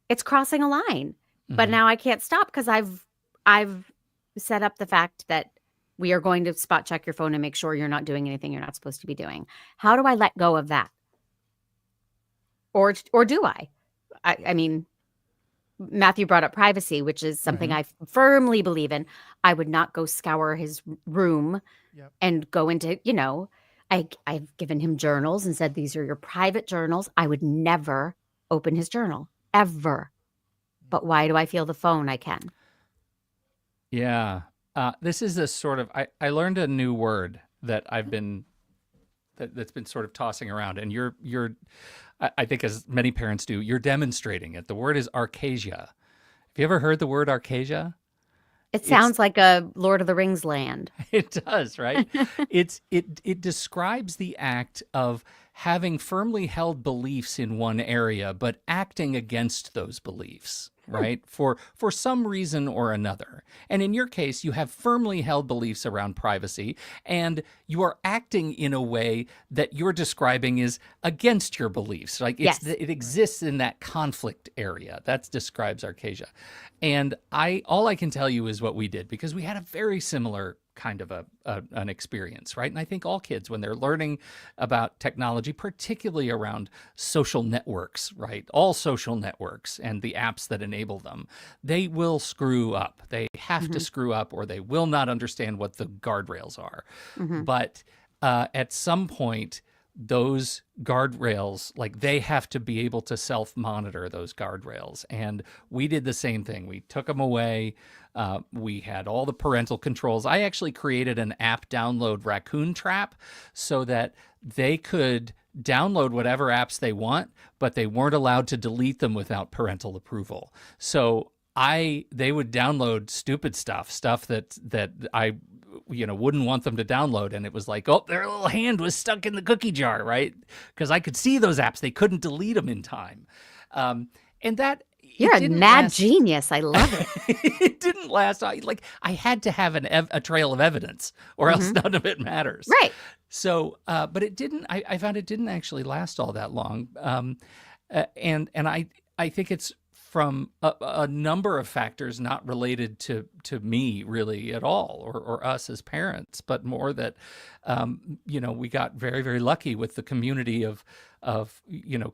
[SPEAKER 2] It's crossing a line. But
[SPEAKER 3] Mhm.
[SPEAKER 2] now I can't stop because I've set up the fact that we are going to spot check your phone and make sure you're not doing anything you're not supposed to be doing. How do I let go of that? Or do I? I mean, Matthew brought up privacy, which is something I firmly believe in. I would not go scour his room
[SPEAKER 1] Yep.
[SPEAKER 2] and go into, I've given him journals and said, these are your private journals. I would never open his journal, ever. But why do I feel the phone? I can.
[SPEAKER 3] Yeah. This is a sort of I learned a new word that that's been sort of tossing around, and I think, as many parents do, you're demonstrating it. The word is arcasia. Have you ever heard the word arcasia?
[SPEAKER 2] It sounds like a Lord of the Rings land.
[SPEAKER 3] It does, right? It describes the act of having firmly held beliefs in one area, but acting against those beliefs, right? For some reason or another. And in your case, you have firmly held beliefs around privacy, and you are acting in a way that you're describing is against your beliefs. Like
[SPEAKER 2] Yes.
[SPEAKER 3] it exists in that conflict area. That describes Arcasia. And all I can tell you is what we did, because we had a very similar kind of an experience, right? And I think all kids, when they're learning about technology, particularly around social networks, right? All social networks and the apps that enable them, they will screw up. They have to screw up, or they will not understand what the guardrails are. But at some point, those guardrails, like, they have to be able to self-monitor those guardrails. And we did the same thing. We took them away. We had all the parental controls. I actually created an app download raccoon trap so that they could download whatever apps they want, but they weren't allowed to delete them without parental approval. So they would download stupid stuff that I wouldn't want them to download, and it was like, oh, their little hand was stuck in the cookie jar, right? Because I could see those apps. They couldn't delete them in time. And that
[SPEAKER 2] You're a mad genius. I love it.
[SPEAKER 3] It didn't last. I had to have a trail of evidence, or else none of it matters.
[SPEAKER 2] Right.
[SPEAKER 3] So, but it didn't. I found it didn't actually last all that long. And I think it's from a number of factors not related to me really at all, or us as parents, but more that we got very, very lucky with the community of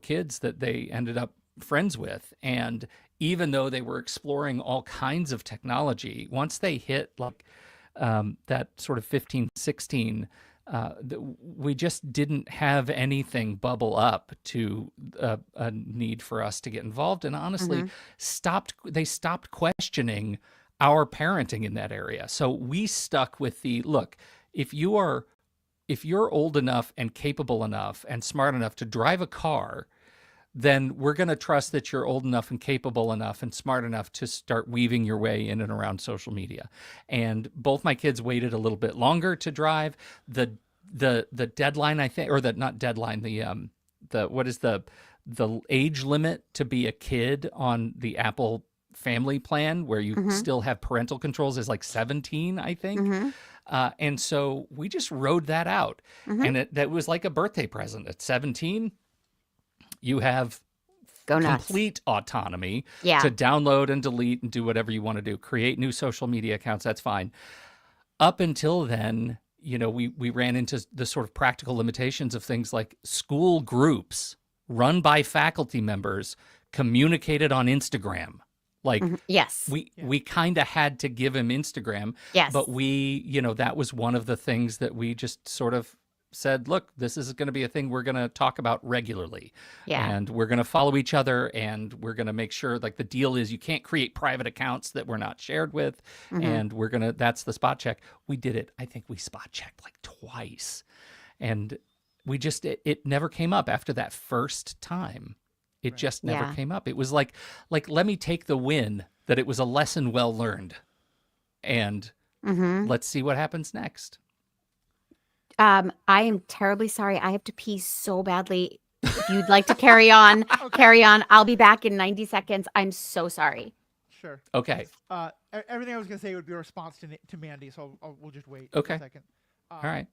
[SPEAKER 3] kids that they ended up friends with. And even though they were exploring all kinds of technology, once they hit that sort of 15, 16, we just didn't have anything bubble up to a need for us to get involved, and honestly they stopped questioning our parenting in that area. So we stuck with look, if you're old enough and capable enough and smart enough to drive a car, then we're going to trust that you're old enough and capable enough and smart enough to start weaving your way in and around social media. And both my kids waited a little bit longer to drive. The deadline, I think, or not deadline, what is the age limit to be a kid on the Apple family plan, where you still have parental controls, is like 17, I think. And so we just rode that out. And that was like a birthday present. At 17, you have
[SPEAKER 2] Go nuts.
[SPEAKER 3] Complete autonomy
[SPEAKER 2] Yeah.
[SPEAKER 3] to download and delete and do whatever you want to do. Create new social media accounts, that's fine. Up until then, we ran into the sort of practical limitations of things like school groups run by faculty members communicated on Instagram. Like,
[SPEAKER 2] Yes.
[SPEAKER 3] we kind of had to give him Instagram,
[SPEAKER 2] Yes.
[SPEAKER 3] but that was one of the things that we just sort of said, look, this is going to be a thing we're going to talk about regularly.
[SPEAKER 2] Yeah.
[SPEAKER 3] And we're going to follow each other, and we're going to make sure, like, the deal is you can't create private accounts that we're not shared with. And that's the spot check. We did it. I think we spot checked like twice. And it never came up after that first time. It just never came up. It was like, let me take the win that it was a lesson well learned. And let's see what happens next.
[SPEAKER 2] I am terribly sorry. I have to pee so badly. If you'd like to carry on, carry on. I'll be back in 90 seconds. I'm so sorry.
[SPEAKER 1] Sure.
[SPEAKER 3] Okay.
[SPEAKER 1] Everything I was going to say would be a response to Mandy, so we'll just wait
[SPEAKER 3] Okay.
[SPEAKER 1] a second.
[SPEAKER 3] All right.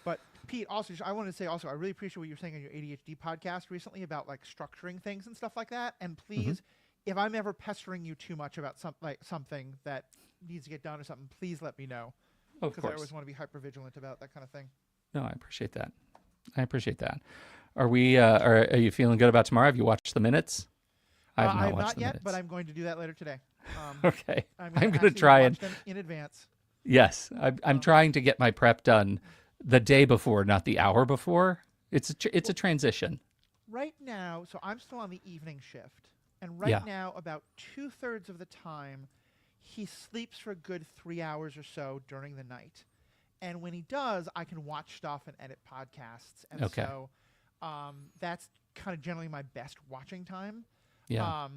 [SPEAKER 1] But Pete, also, I want to say also, I really appreciate what you were saying on your ADHD podcast recently about like structuring things and stuff like that. And please, if I'm ever pestering you too much about something that needs to get done or something, please let me know.
[SPEAKER 3] Of
[SPEAKER 1] Because I
[SPEAKER 3] course.
[SPEAKER 1] always want to be hyper vigilant about that kind of thing.
[SPEAKER 3] No, I appreciate that. Are you feeling good about tomorrow? Have you watched the minutes? I have not watched the
[SPEAKER 1] yet,
[SPEAKER 3] minutes.
[SPEAKER 1] but I'm going to do that later today.
[SPEAKER 3] Okay.
[SPEAKER 1] I'm
[SPEAKER 3] going
[SPEAKER 1] actually
[SPEAKER 3] to try
[SPEAKER 1] watch
[SPEAKER 3] and
[SPEAKER 1] them in advance.
[SPEAKER 3] yes, I'm trying to get my prep done the day before, not the hour before. It's a transition.
[SPEAKER 1] Right now, so I'm still on the evening shift, and right
[SPEAKER 3] Yeah.
[SPEAKER 1] now, about 2/3 of the time, he sleeps for a good 3 hours or so during the night. And when he does, I can watch stuff and edit podcasts. And
[SPEAKER 3] Okay.
[SPEAKER 1] so that's kind of generally my best watching time.
[SPEAKER 3] Yeah.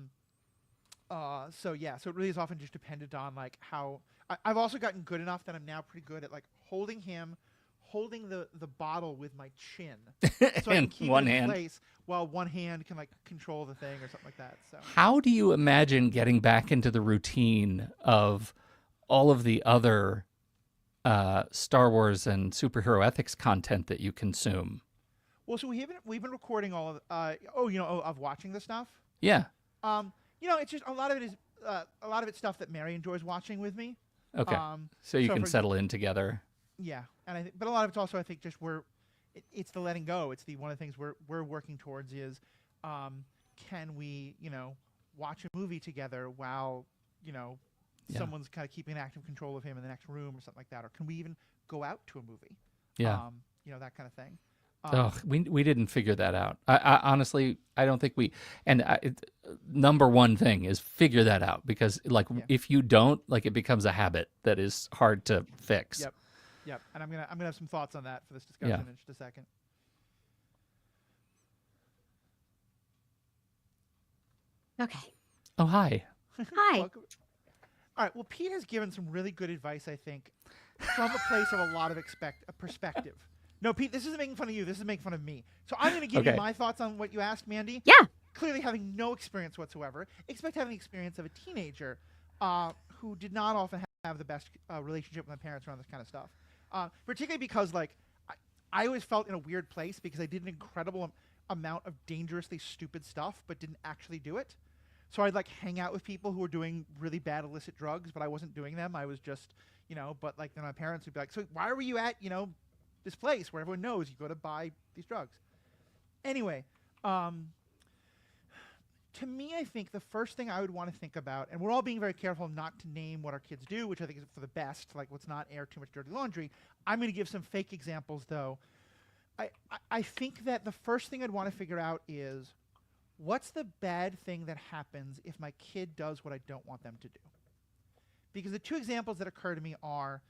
[SPEAKER 1] So it really is often just dependent on like how I've also gotten good enough that I'm now pretty good at like holding him, holding the bottle with my chin, so I can
[SPEAKER 3] And
[SPEAKER 1] keep
[SPEAKER 3] one
[SPEAKER 1] it in
[SPEAKER 3] hand.
[SPEAKER 1] place while one hand can like control the thing or something like that. So
[SPEAKER 3] How do you imagine getting back into the routine of all of the other Star Wars and superhero ethics content that you consume?
[SPEAKER 1] well, so we've been recording all of of watching this stuff.
[SPEAKER 3] Yeah.
[SPEAKER 1] It's just a lot of it is a lot of it's stuff that Mary enjoys watching with me.
[SPEAKER 3] Okay. So you can
[SPEAKER 1] for
[SPEAKER 3] settle in together.
[SPEAKER 1] Yeah, and but a lot of it's also I think just it's the letting go. It's the one of the things we're working towards is, can we watch a movie together while
[SPEAKER 3] Yeah.
[SPEAKER 1] someone's kind of keeping active control of him in the next room or something like that, or can we even go out to a movie?
[SPEAKER 3] Yeah.
[SPEAKER 1] That kind of thing.
[SPEAKER 3] Oh, we didn't figure that out. I honestly, I don't think we. And number one thing is figure that out, because like
[SPEAKER 1] Yeah.
[SPEAKER 3] if you don't, like it becomes a habit that is hard to fix.
[SPEAKER 1] Yep, and I'm gonna have some thoughts on that for this discussion in just a second.
[SPEAKER 2] Okay.
[SPEAKER 3] Oh, hi.
[SPEAKER 2] Hi.
[SPEAKER 1] Welcome. All right. Well, Pete has given some really good advice, I think, from a place of a lot of perspective. No, Pete, this isn't making fun of you. This is making fun of me. So I'm going to give you
[SPEAKER 3] Okay.
[SPEAKER 1] my thoughts on what you asked, Mandy.
[SPEAKER 2] Yeah.
[SPEAKER 1] Clearly having no experience whatsoever. Expect having the experience of a teenager who did not often have the best relationship with my parents around this kind of stuff. Particularly because, like, I always felt in a weird place because I did an incredible amount of dangerously stupid stuff but didn't actually do it. So I'd like hang out with people who were doing really bad illicit drugs, but I wasn't doing them. I was just, but like then my parents would be like, so why were you at, this place where everyone knows you go to buy these drugs? Anyway, to me, I think the first thing I would want to think about, and we're all being very careful not to name what our kids do, which I think is for the best, like let's not air too much dirty laundry. I'm going to give some fake examples though. I think that the first thing I'd want to figure out is, what's the bad thing that happens if my kid does what I don't want them to do? Because the two examples that occur to me are,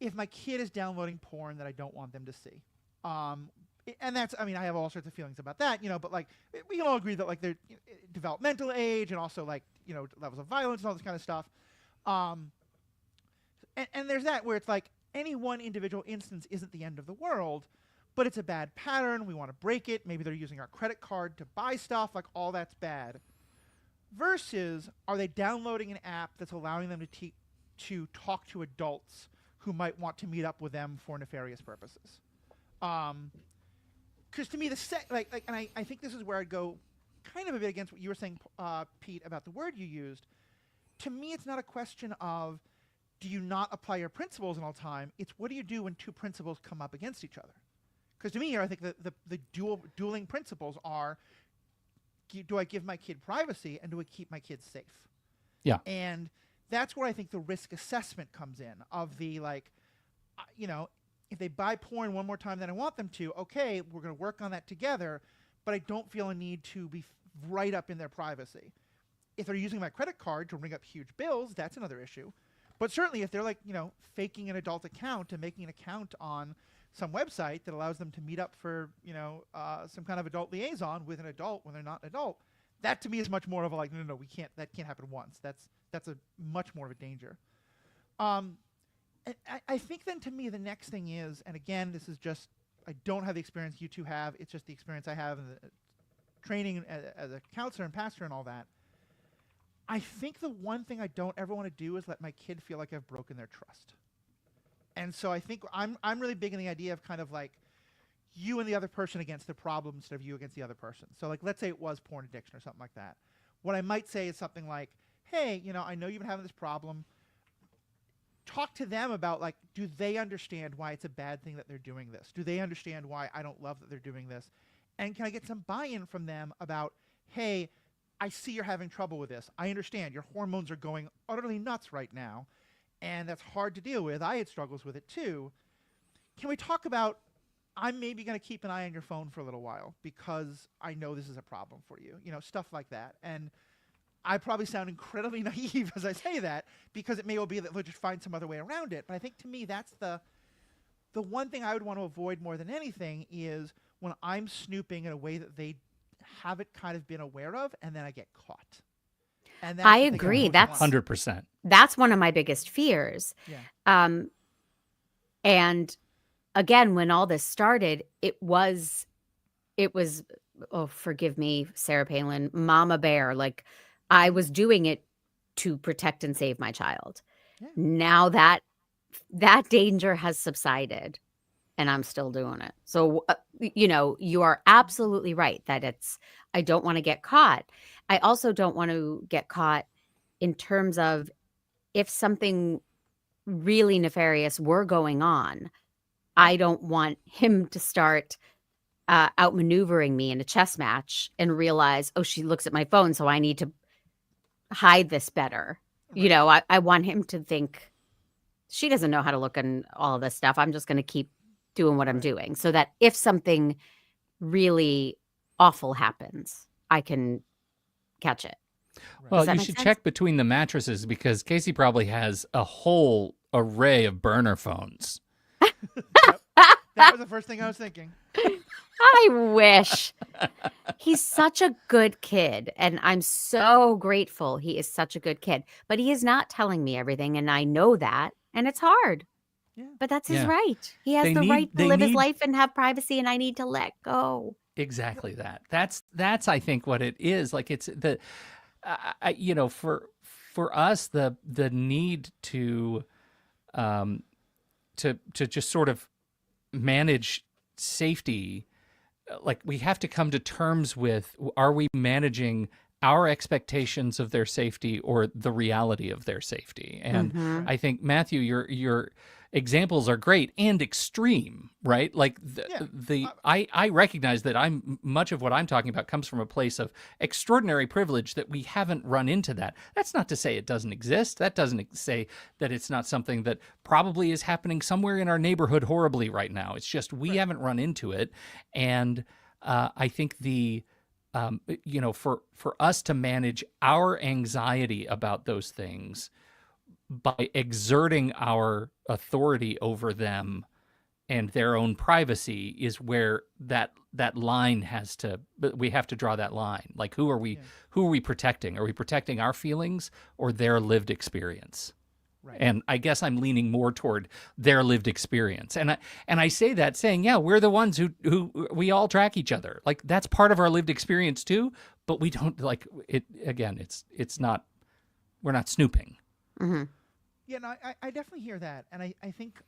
[SPEAKER 1] if my kid is downloading porn that I don't want them to see. And that's, I have all sorts of feelings about that, but like, we can all agree that like they're developmental age and also like, levels of violence and all this kind of stuff. And there's that where it's like any one individual instance isn't the end of the world, but it's a bad pattern. We want to break it. Maybe they're using our credit card to buy stuff. Like all that's bad. Versus, are they downloading an app that's allowing them to talk to adults who might want to meet up with them for nefarious purposes? Because to me, and I think this is where I'd go kind of a bit against what you were saying, Pete, about the word you used. To me, it's not a question of, do you not apply your principles in all time? It's what do you do when two principles come up against each other? Because to me here, I think the dueling principles are, do I give my kid privacy and do I keep my kids safe?
[SPEAKER 3] Yeah.
[SPEAKER 1] And that's where I think the risk assessment comes in of the like, if they buy porn one more time than I want them to, okay, we're going to work on that together, but I don't feel a need to be right up in their privacy. If they're using my credit card to ring up huge bills, that's another issue. But certainly if they're like, faking an adult account and making an account on some website that allows them to meet up for, some kind of adult liaison with an adult when they're not an adult, that to me is much more of a like, no, that can't happen once. That's a much more of a danger. I think then to me the next thing is, and again, this is just, I don't have the experience you two have, it's just the experience I have in the training as a counselor and pastor and all that. I think the one thing I don't ever want to do is let my kid feel like I've broken their trust. And so I think I'm really big in the idea of kind of like you and the other person against the problem instead of you against the other person. So like, let's say it was porn addiction or something like that. What I might say is something like, hey, I know you've been having this problem. Talk to them about like, do they understand why it's a bad thing that they're doing this? Do they understand why I don't love that they're doing this? And can I get some buy-in from them about, hey, I see you're having trouble with this. I understand your hormones are going utterly nuts right now, and that's hard to deal with. I had struggles with it too. Can we talk about, I'm maybe going to keep an eye on your phone for a little while because I know this is a problem for you, stuff like that. And I probably sound incredibly naive as I say that because it may well be that they'll just find some other way around it. But I think to me that's the one thing I would want to avoid more than anything is when I'm snooping in a way that they haven't kind of been aware of, and then I get caught. And that's
[SPEAKER 2] I
[SPEAKER 1] the thing
[SPEAKER 2] agree.
[SPEAKER 1] don't
[SPEAKER 2] That's
[SPEAKER 1] want.
[SPEAKER 3] 100%.
[SPEAKER 2] That's one of my biggest fears.
[SPEAKER 1] Yeah.
[SPEAKER 2] And again, when all this started, it was, oh, forgive me, Sarah Palin, mama bear. Like I was doing it to protect and save my child.
[SPEAKER 1] Yeah.
[SPEAKER 2] Now that danger has subsided and I'm still doing it. So, you are absolutely right that I don't want to get caught. I also don't want to get caught in terms of if something really nefarious were going on, I don't want him to start outmaneuvering me in a chess match and realize, oh, she looks at my phone, so I need to hide this better.
[SPEAKER 1] Right.
[SPEAKER 2] I want him to think she doesn't know how to look in all of this stuff. I'm just going to keep doing what I'm
[SPEAKER 1] Right.
[SPEAKER 2] doing so that if something really awful happens, I can catch it.
[SPEAKER 1] Right.
[SPEAKER 3] Well,
[SPEAKER 2] Does that
[SPEAKER 3] you
[SPEAKER 2] make
[SPEAKER 3] should
[SPEAKER 2] sense?
[SPEAKER 3] check between the mattresses because Casey probably has a whole array of burner phones.
[SPEAKER 1] Yep. That was the first thing I was thinking.
[SPEAKER 2] I wish. He's such a good kid, and I'm so grateful he is such a good kid. But he is not telling me everything, and I know that, and it's hard.
[SPEAKER 1] Yeah.
[SPEAKER 2] But that's his
[SPEAKER 3] Yeah.
[SPEAKER 2] right. He has
[SPEAKER 3] They
[SPEAKER 2] the
[SPEAKER 3] need-
[SPEAKER 2] right to
[SPEAKER 3] they
[SPEAKER 2] live his
[SPEAKER 3] need-
[SPEAKER 2] life and have privacy, and I need to let go.
[SPEAKER 3] Exactly that. That's I think what it is. Like it's the for us the need to just sort of manage safety, like we have to come to terms with, are we managing our expectations of their safety or the reality of their safety? And
[SPEAKER 2] Mhm.
[SPEAKER 3] I think, Matthew, your examples are great and extreme, right? Like
[SPEAKER 1] Yeah.
[SPEAKER 3] I recognize that much of what I'm talking about comes from a place of extraordinary privilege that we haven't run into that. That's not to say it doesn't exist. That doesn't say that it's not something that probably is happening somewhere in our neighborhood horribly right now. It's just we
[SPEAKER 1] Right.
[SPEAKER 3] haven't run into it. And I think for us to manage our anxiety about those things by exerting our authority over them and their own privacy is where that line we have to draw that line. Like who are we protecting? Are we protecting our feelings or their lived experience?
[SPEAKER 1] Right.
[SPEAKER 3] And I guess I'm leaning more toward their lived experience. And I say that saying, yeah, we're the ones who we all track each other. Like that's part of our lived experience too, but we don't like it. Again, it's not, we're not snooping.
[SPEAKER 2] Mhm.
[SPEAKER 1] Yeah, no, I definitely hear that, and I think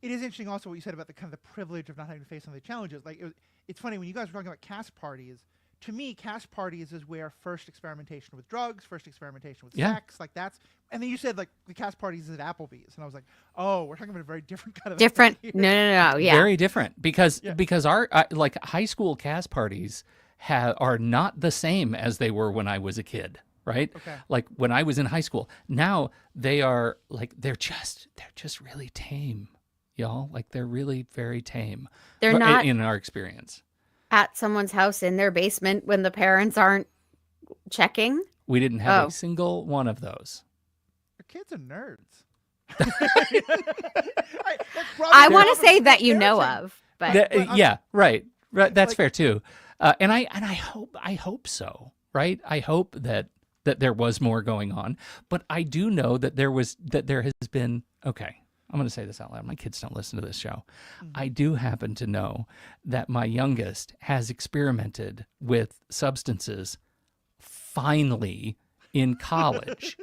[SPEAKER 1] it is interesting also what you said about the kind of the privilege of not having to face some of the challenges. Like it's funny when you guys were talking about cast parties. To me, cast parties is where first experimentation with drugs, first experimentation with
[SPEAKER 3] Yeah.
[SPEAKER 1] sex, like that's. And then you said like the cast parties is at Applebee's, and I was like, oh, we're talking about a very different kind of
[SPEAKER 2] Different.
[SPEAKER 1] thing
[SPEAKER 2] No,
[SPEAKER 1] here.
[SPEAKER 2] no, no. Yeah.
[SPEAKER 3] Very different because
[SPEAKER 1] Yeah.
[SPEAKER 3] our like high school cast parties are not the same as they were when I was a kid, right?
[SPEAKER 1] Okay.
[SPEAKER 3] Like when I was in high school. Now they are like they're just really tame, y'all. Like they're really very tame.
[SPEAKER 2] They're
[SPEAKER 3] But
[SPEAKER 2] not
[SPEAKER 3] in our experience.
[SPEAKER 2] at someone's house in their basement when the parents aren't checking.
[SPEAKER 3] We didn't have
[SPEAKER 2] Oh.
[SPEAKER 3] a single one of those.
[SPEAKER 1] Your kids are nerds.
[SPEAKER 2] I want to say that you know of, but
[SPEAKER 3] Yeah, right. That's
[SPEAKER 1] like-
[SPEAKER 3] fair too. And I hope so. Right. I hope that there was more going on, but I do know that there has been. Okay, I'm going to say this out loud. My kids don't listen to this show. I do happen to know that my youngest has experimented with substances finally in college.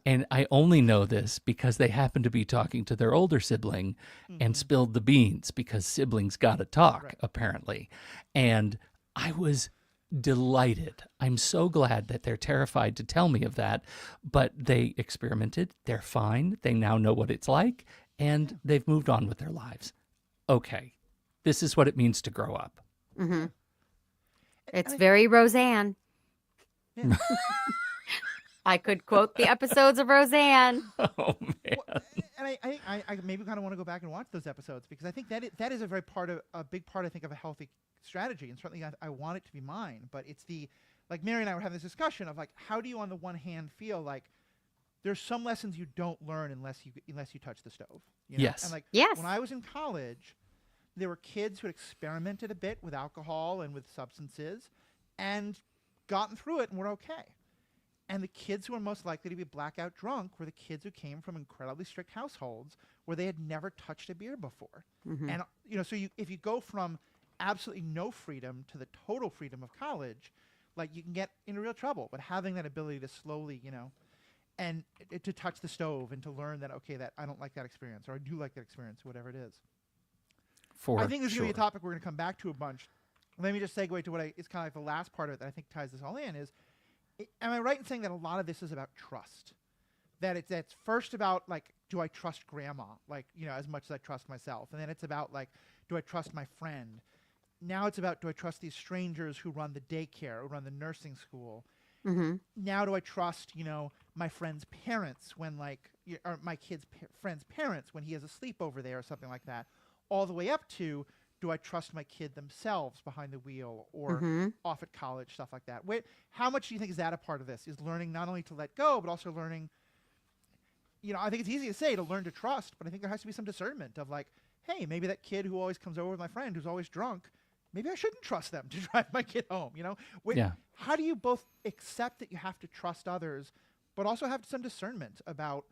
[SPEAKER 3] And I only know this because they happen to be talking to their older sibling and spilled the beans because siblings got to talk,
[SPEAKER 1] Right.
[SPEAKER 3] apparently. And I was delighted. I'm so glad that they're terrified to tell me of that, but they experimented. They're fine. They now know what it's like, and they've moved on with their lives. Okay, this is what it means to grow up.
[SPEAKER 2] Mhm. It's
[SPEAKER 1] I-
[SPEAKER 2] very Roseanne.
[SPEAKER 1] Yeah.
[SPEAKER 2] I could quote the episodes of Roseanne.
[SPEAKER 3] Oh, man.
[SPEAKER 1] Well, and I maybe kind of want to go back and watch those episodes because I think that is a big part I think of a healthy strategy, and certainly I want it to be mine. But it's like Mary and I were having this discussion of like how do you on the one hand feel like there's some lessons you don't learn unless you touch the stove. You know?
[SPEAKER 3] Yes.
[SPEAKER 1] And like
[SPEAKER 2] Yes.
[SPEAKER 1] when I was in college, there were kids who had experimented a bit with alcohol and with substances, and gotten through it and were okay. And the kids who were most likely to be blackout drunk were the kids who came from incredibly strict households where they had never touched a beer before. And so if you go from absolutely no freedom to the total freedom of college, like you can get into real trouble. But having that ability to slowly, and to touch the stove and to learn that, okay, that I don't like that experience, or I do like that experience, whatever it is. I think this is going to be a topic we're going to come back to a bunch. Let me just segue to what it's kind of like the last part of it that I think ties this all in is, am I right in saying that a lot of this is about trust? That it's first about, like, do I trust grandma, like, as much as I trust myself? And then it's about, like, do I trust my friend? Now it's about, do I trust these strangers who run the daycare, who run the nursing school? Now do I trust, my friend's parents when, like, or my kid's friend's parents when he has a sleepover there or something like that? All the way up to, do I trust my kid themselves behind the wheel or off at college, stuff like that? How much do you think is that a part of this? Is learning not only to let go, but also learning, I think it's easy to say to learn to trust, but I think there has to be some discernment of, like, hey, maybe that kid who always comes over with my friend who's always drunk, maybe I shouldn't trust them to drive my kid home, How do you both accept that you have to trust others, but also have some discernment about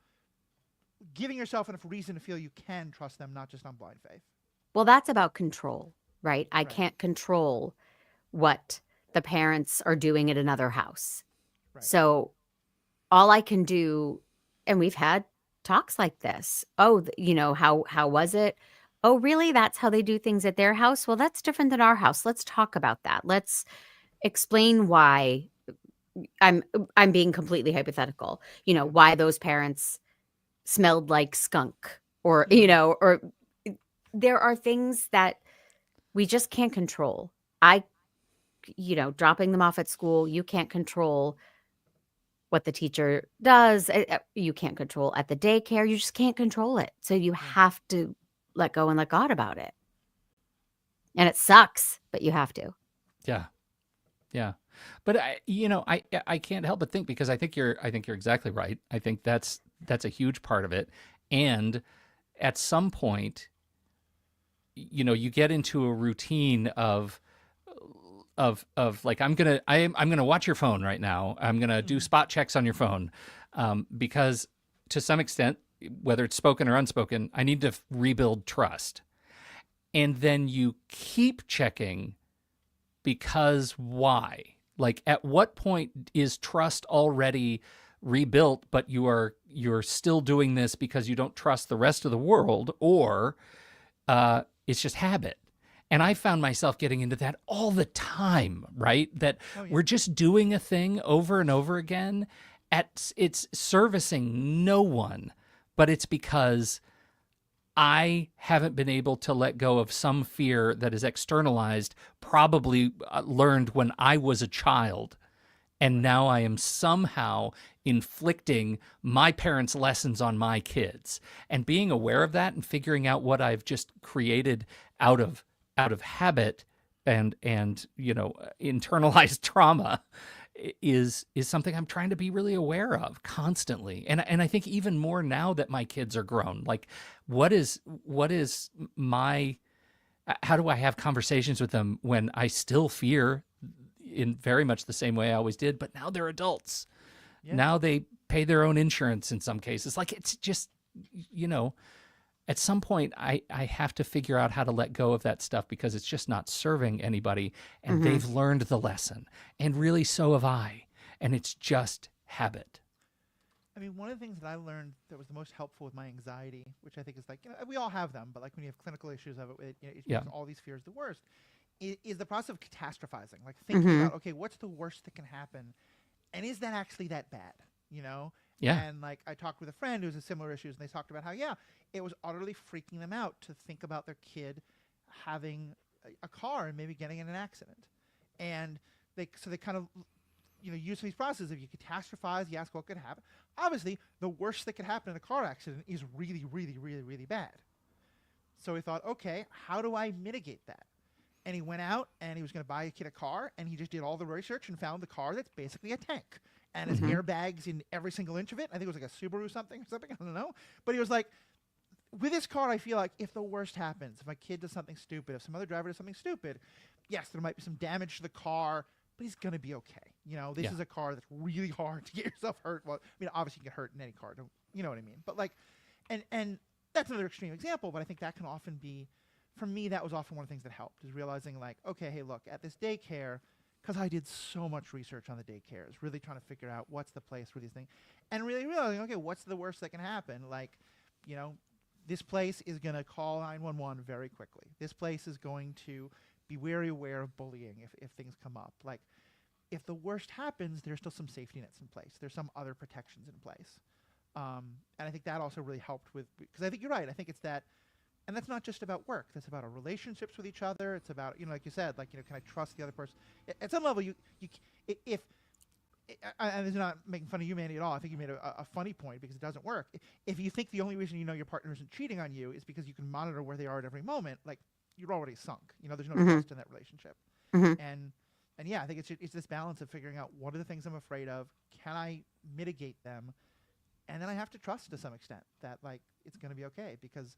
[SPEAKER 1] giving yourself enough reason to feel you can trust them, not just on blind faith?
[SPEAKER 2] Well, that's about control, right? I can't control what the parents are doing at another house.
[SPEAKER 1] Right.
[SPEAKER 2] So all I can do, and we've had talks like this. Oh, how was it? Oh, really? That's how they do things at their house? Well, that's different than our house. Let's talk about that. Let's explain why. I'm being completely hypothetical. Why those parents smelled like skunk, or or there are things that we just can't control. Dropping them off at school, you can't control what the teacher does. You can't control at the daycare. You just can't control it. So you have to let go and let God about it. And it sucks, but you have to.
[SPEAKER 3] Yeah. Yeah. But I can't help but think, because I think you're exactly right. I think that's a huge part of it. And at some point, you get into a routine of like, I'm gonna watch your phone right now. I'm gonna do spot checks on your phone, because to some extent, whether it's spoken or unspoken, I need to rebuild trust. And then you keep checking, because why? Like, at what point is trust already rebuilt, but you're still doing this because you don't trust the rest of the world, or it's just habit? And I found myself getting into that all the time, right? That we're just doing a thing over and over again. It's servicing no one, but it's because I haven't been able to let go of some fear that is externalized, probably learned when I was a child. And now I am somehow inflicting my parents' lessons on my kids. And being aware of that and figuring out what I've just created out of habit and internalized trauma is something I'm trying to be really aware of constantly. And I think even more now that my kids are grown, like, what is my, how do I have conversations with them when I still fear in very much the same way I always did, but now they're adults. Yeah. Now they pay their own insurance in some cases. Like, it's just, at some point I have to figure out how to let go of that stuff, because it's just not serving anybody, and they've learned the lesson, and really so have I, and it's just habit.
[SPEAKER 1] I mean, one of the things that I learned that was the most helpful with my anxiety, which I think is like, we all have them, but like when you have clinical issues of it, it makes all these fears the worst, is the process of catastrophizing, like thinking about, okay, what's the worst that can happen? And is that actually that bad? Yeah. And like, I talked with a friend who has similar issues, and they talked about how, it was utterly freaking them out to think about their kid having a car and maybe getting in an accident. And they kind of, use these processes. If you catastrophize, you ask what could happen. Obviously, the worst that could happen in a car accident is really, really, really, really bad. So he thought, okay, how do I mitigate that? And he went out and he was going to buy a kid a car, and he just did all the research and found the car that's basically a tank. And has airbags in every single inch of it. I think it was like a Subaru something, I don't know. But he was like, with this car, I feel like if the worst happens, if my kid does something stupid, if some other driver does something stupid, yes, there might be some damage to the car, but he's gonna be okay. You know, this
[SPEAKER 3] Yeah.
[SPEAKER 1] is a car that's really hard to get yourself hurt. Well, I mean, obviously you can get hurt in any car. You know what I mean? But like, and that's another extreme example. But I think that can often be, for me, that was often one of the things that helped, is realizing like, okay, hey, look, at this daycare, because I did so much research on the daycares, really trying to figure out what's the place for these things, and really realizing, okay, what's the worst that can happen? Like, you know, this place is going to call 911 very quickly. This place is going to be very aware of bullying if things come up. Like, if the worst happens, there's still some safety nets in place. There's some other protections in place. And I think that also really helped with, because I think you're right. I think it's that, and that's not just about work. That's about our relationships with each other. It's about, you know, like you said, like, you know, can I trust the other person? At some level, if and this is not making fun of you, Mandy, at all. I think you made a funny point because it doesn't work. If you think the only reason you know your partner isn't cheating on you is because you can monitor where they are at every moment, like, you're already sunk. You know, there's no trust in that relationship. And yeah, I think it's this balance of figuring out what are the things I'm afraid of, can I mitigate them, and then I have to trust to some extent that like it's going to be okay, because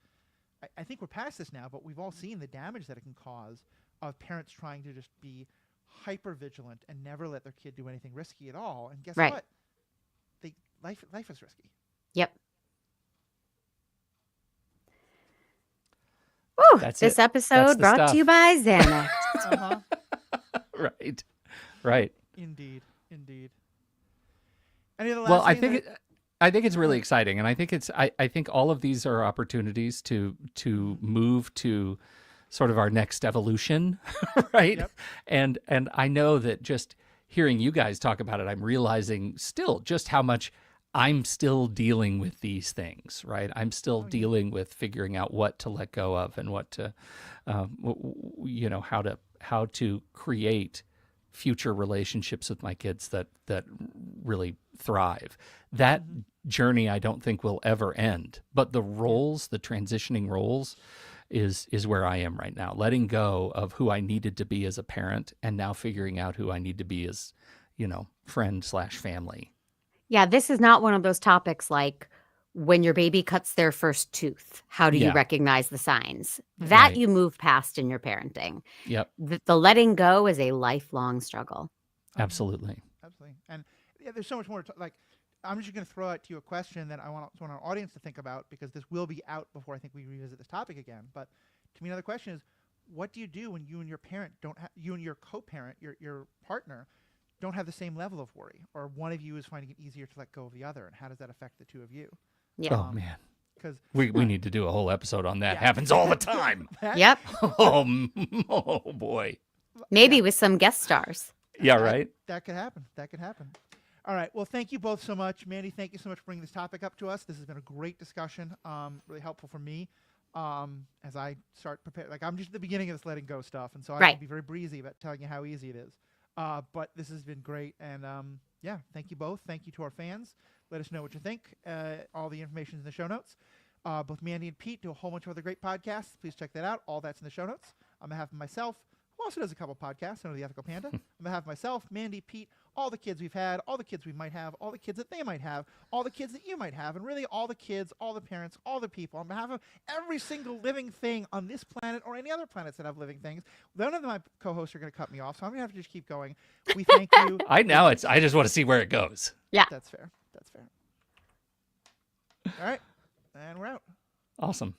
[SPEAKER 1] I think we're past this now, but we've all seen the damage that it can cause of parents trying to just be hyper vigilant and never let their kid do anything risky at all. And guess
[SPEAKER 2] Right.
[SPEAKER 1] what? Life is risky.
[SPEAKER 2] Yep. Whew,
[SPEAKER 3] That's
[SPEAKER 2] this
[SPEAKER 3] it.
[SPEAKER 2] episode
[SPEAKER 3] That's the
[SPEAKER 2] brought
[SPEAKER 3] stuff.
[SPEAKER 2] to you by Xanax.
[SPEAKER 1] Uh-huh.
[SPEAKER 3] Right.
[SPEAKER 1] Indeed. Any of the last
[SPEAKER 3] Well, I
[SPEAKER 1] things
[SPEAKER 3] think I think it's really exciting, and I think I think all of these are opportunities to move to sort of our next evolution, right?
[SPEAKER 1] Yep.
[SPEAKER 3] And I know that just hearing you guys talk about it, I'm realizing still just how much I'm still dealing with these things, right? I'm still dealing with figuring out what to let go of and what to, you know, how to create future relationships with my kids that really thrive. That journey I don't think will ever end. But the roles, the transitioning roles, is where I am right now. Letting go of who I needed to be as a parent, and now figuring out who I need to be as, you know, friend/family.
[SPEAKER 2] Yeah, this is not one of those topics like when your baby cuts their first tooth. How do you
[SPEAKER 3] Yeah.
[SPEAKER 2] recognize the signs? That
[SPEAKER 3] Right.
[SPEAKER 2] you move past in your parenting.
[SPEAKER 3] Yep,
[SPEAKER 2] The letting go is a lifelong struggle.
[SPEAKER 3] absolutely.
[SPEAKER 1] Absolutely. And yeah, there's so much more to, like, I'm just going to throw out to you a question that I want our audience to think about, because this will be out before I think we revisit this topic again. But to me, another question is, what do you do when you and your parent don't have, you and your co-parent, your partner, don't have the same level of worry, or one of you is finding it easier to let go of the other, and how does that affect the two of you?
[SPEAKER 2] Yeah.
[SPEAKER 3] Oh man,
[SPEAKER 1] Because
[SPEAKER 3] we need to do a whole episode on that.
[SPEAKER 1] Yeah.
[SPEAKER 3] Happens all the time.
[SPEAKER 2] Yep.
[SPEAKER 3] Oh boy.
[SPEAKER 2] Maybe with some guest stars.
[SPEAKER 3] Yeah, right.
[SPEAKER 1] that could happen. All right. Well, thank you both so much. Mandy, thank you so much for bringing this topic up to us. This has been a great discussion, really helpful for me as I start preparing. Like, I'm just at the beginning of this letting go stuff, and so I
[SPEAKER 2] Right.
[SPEAKER 1] can be very breezy about telling you how easy it is. But this has been great, and yeah, thank you both. Thank you to our fans. Let us know what you think. All the information is in the show notes. Both Mandy and Pete do a whole bunch of other great podcasts. Please check that out. All that's in the show notes. On behalf of myself, who also does a couple podcasts, I know the Ethical Panda. On behalf of myself, Mandy, Pete, all the kids we've had, all the kids we might have, all the kids that they might have, all the kids that you might have, and really all the kids, all the parents, all the people, on behalf of every single living thing on this planet or any other planets that have living things. None of my co-hosts are going to cut me off, so I'm going to have to just keep going. We thank you.
[SPEAKER 3] I just want to see where it goes.
[SPEAKER 1] That's fair. All right. And we're out.
[SPEAKER 3] Awesome.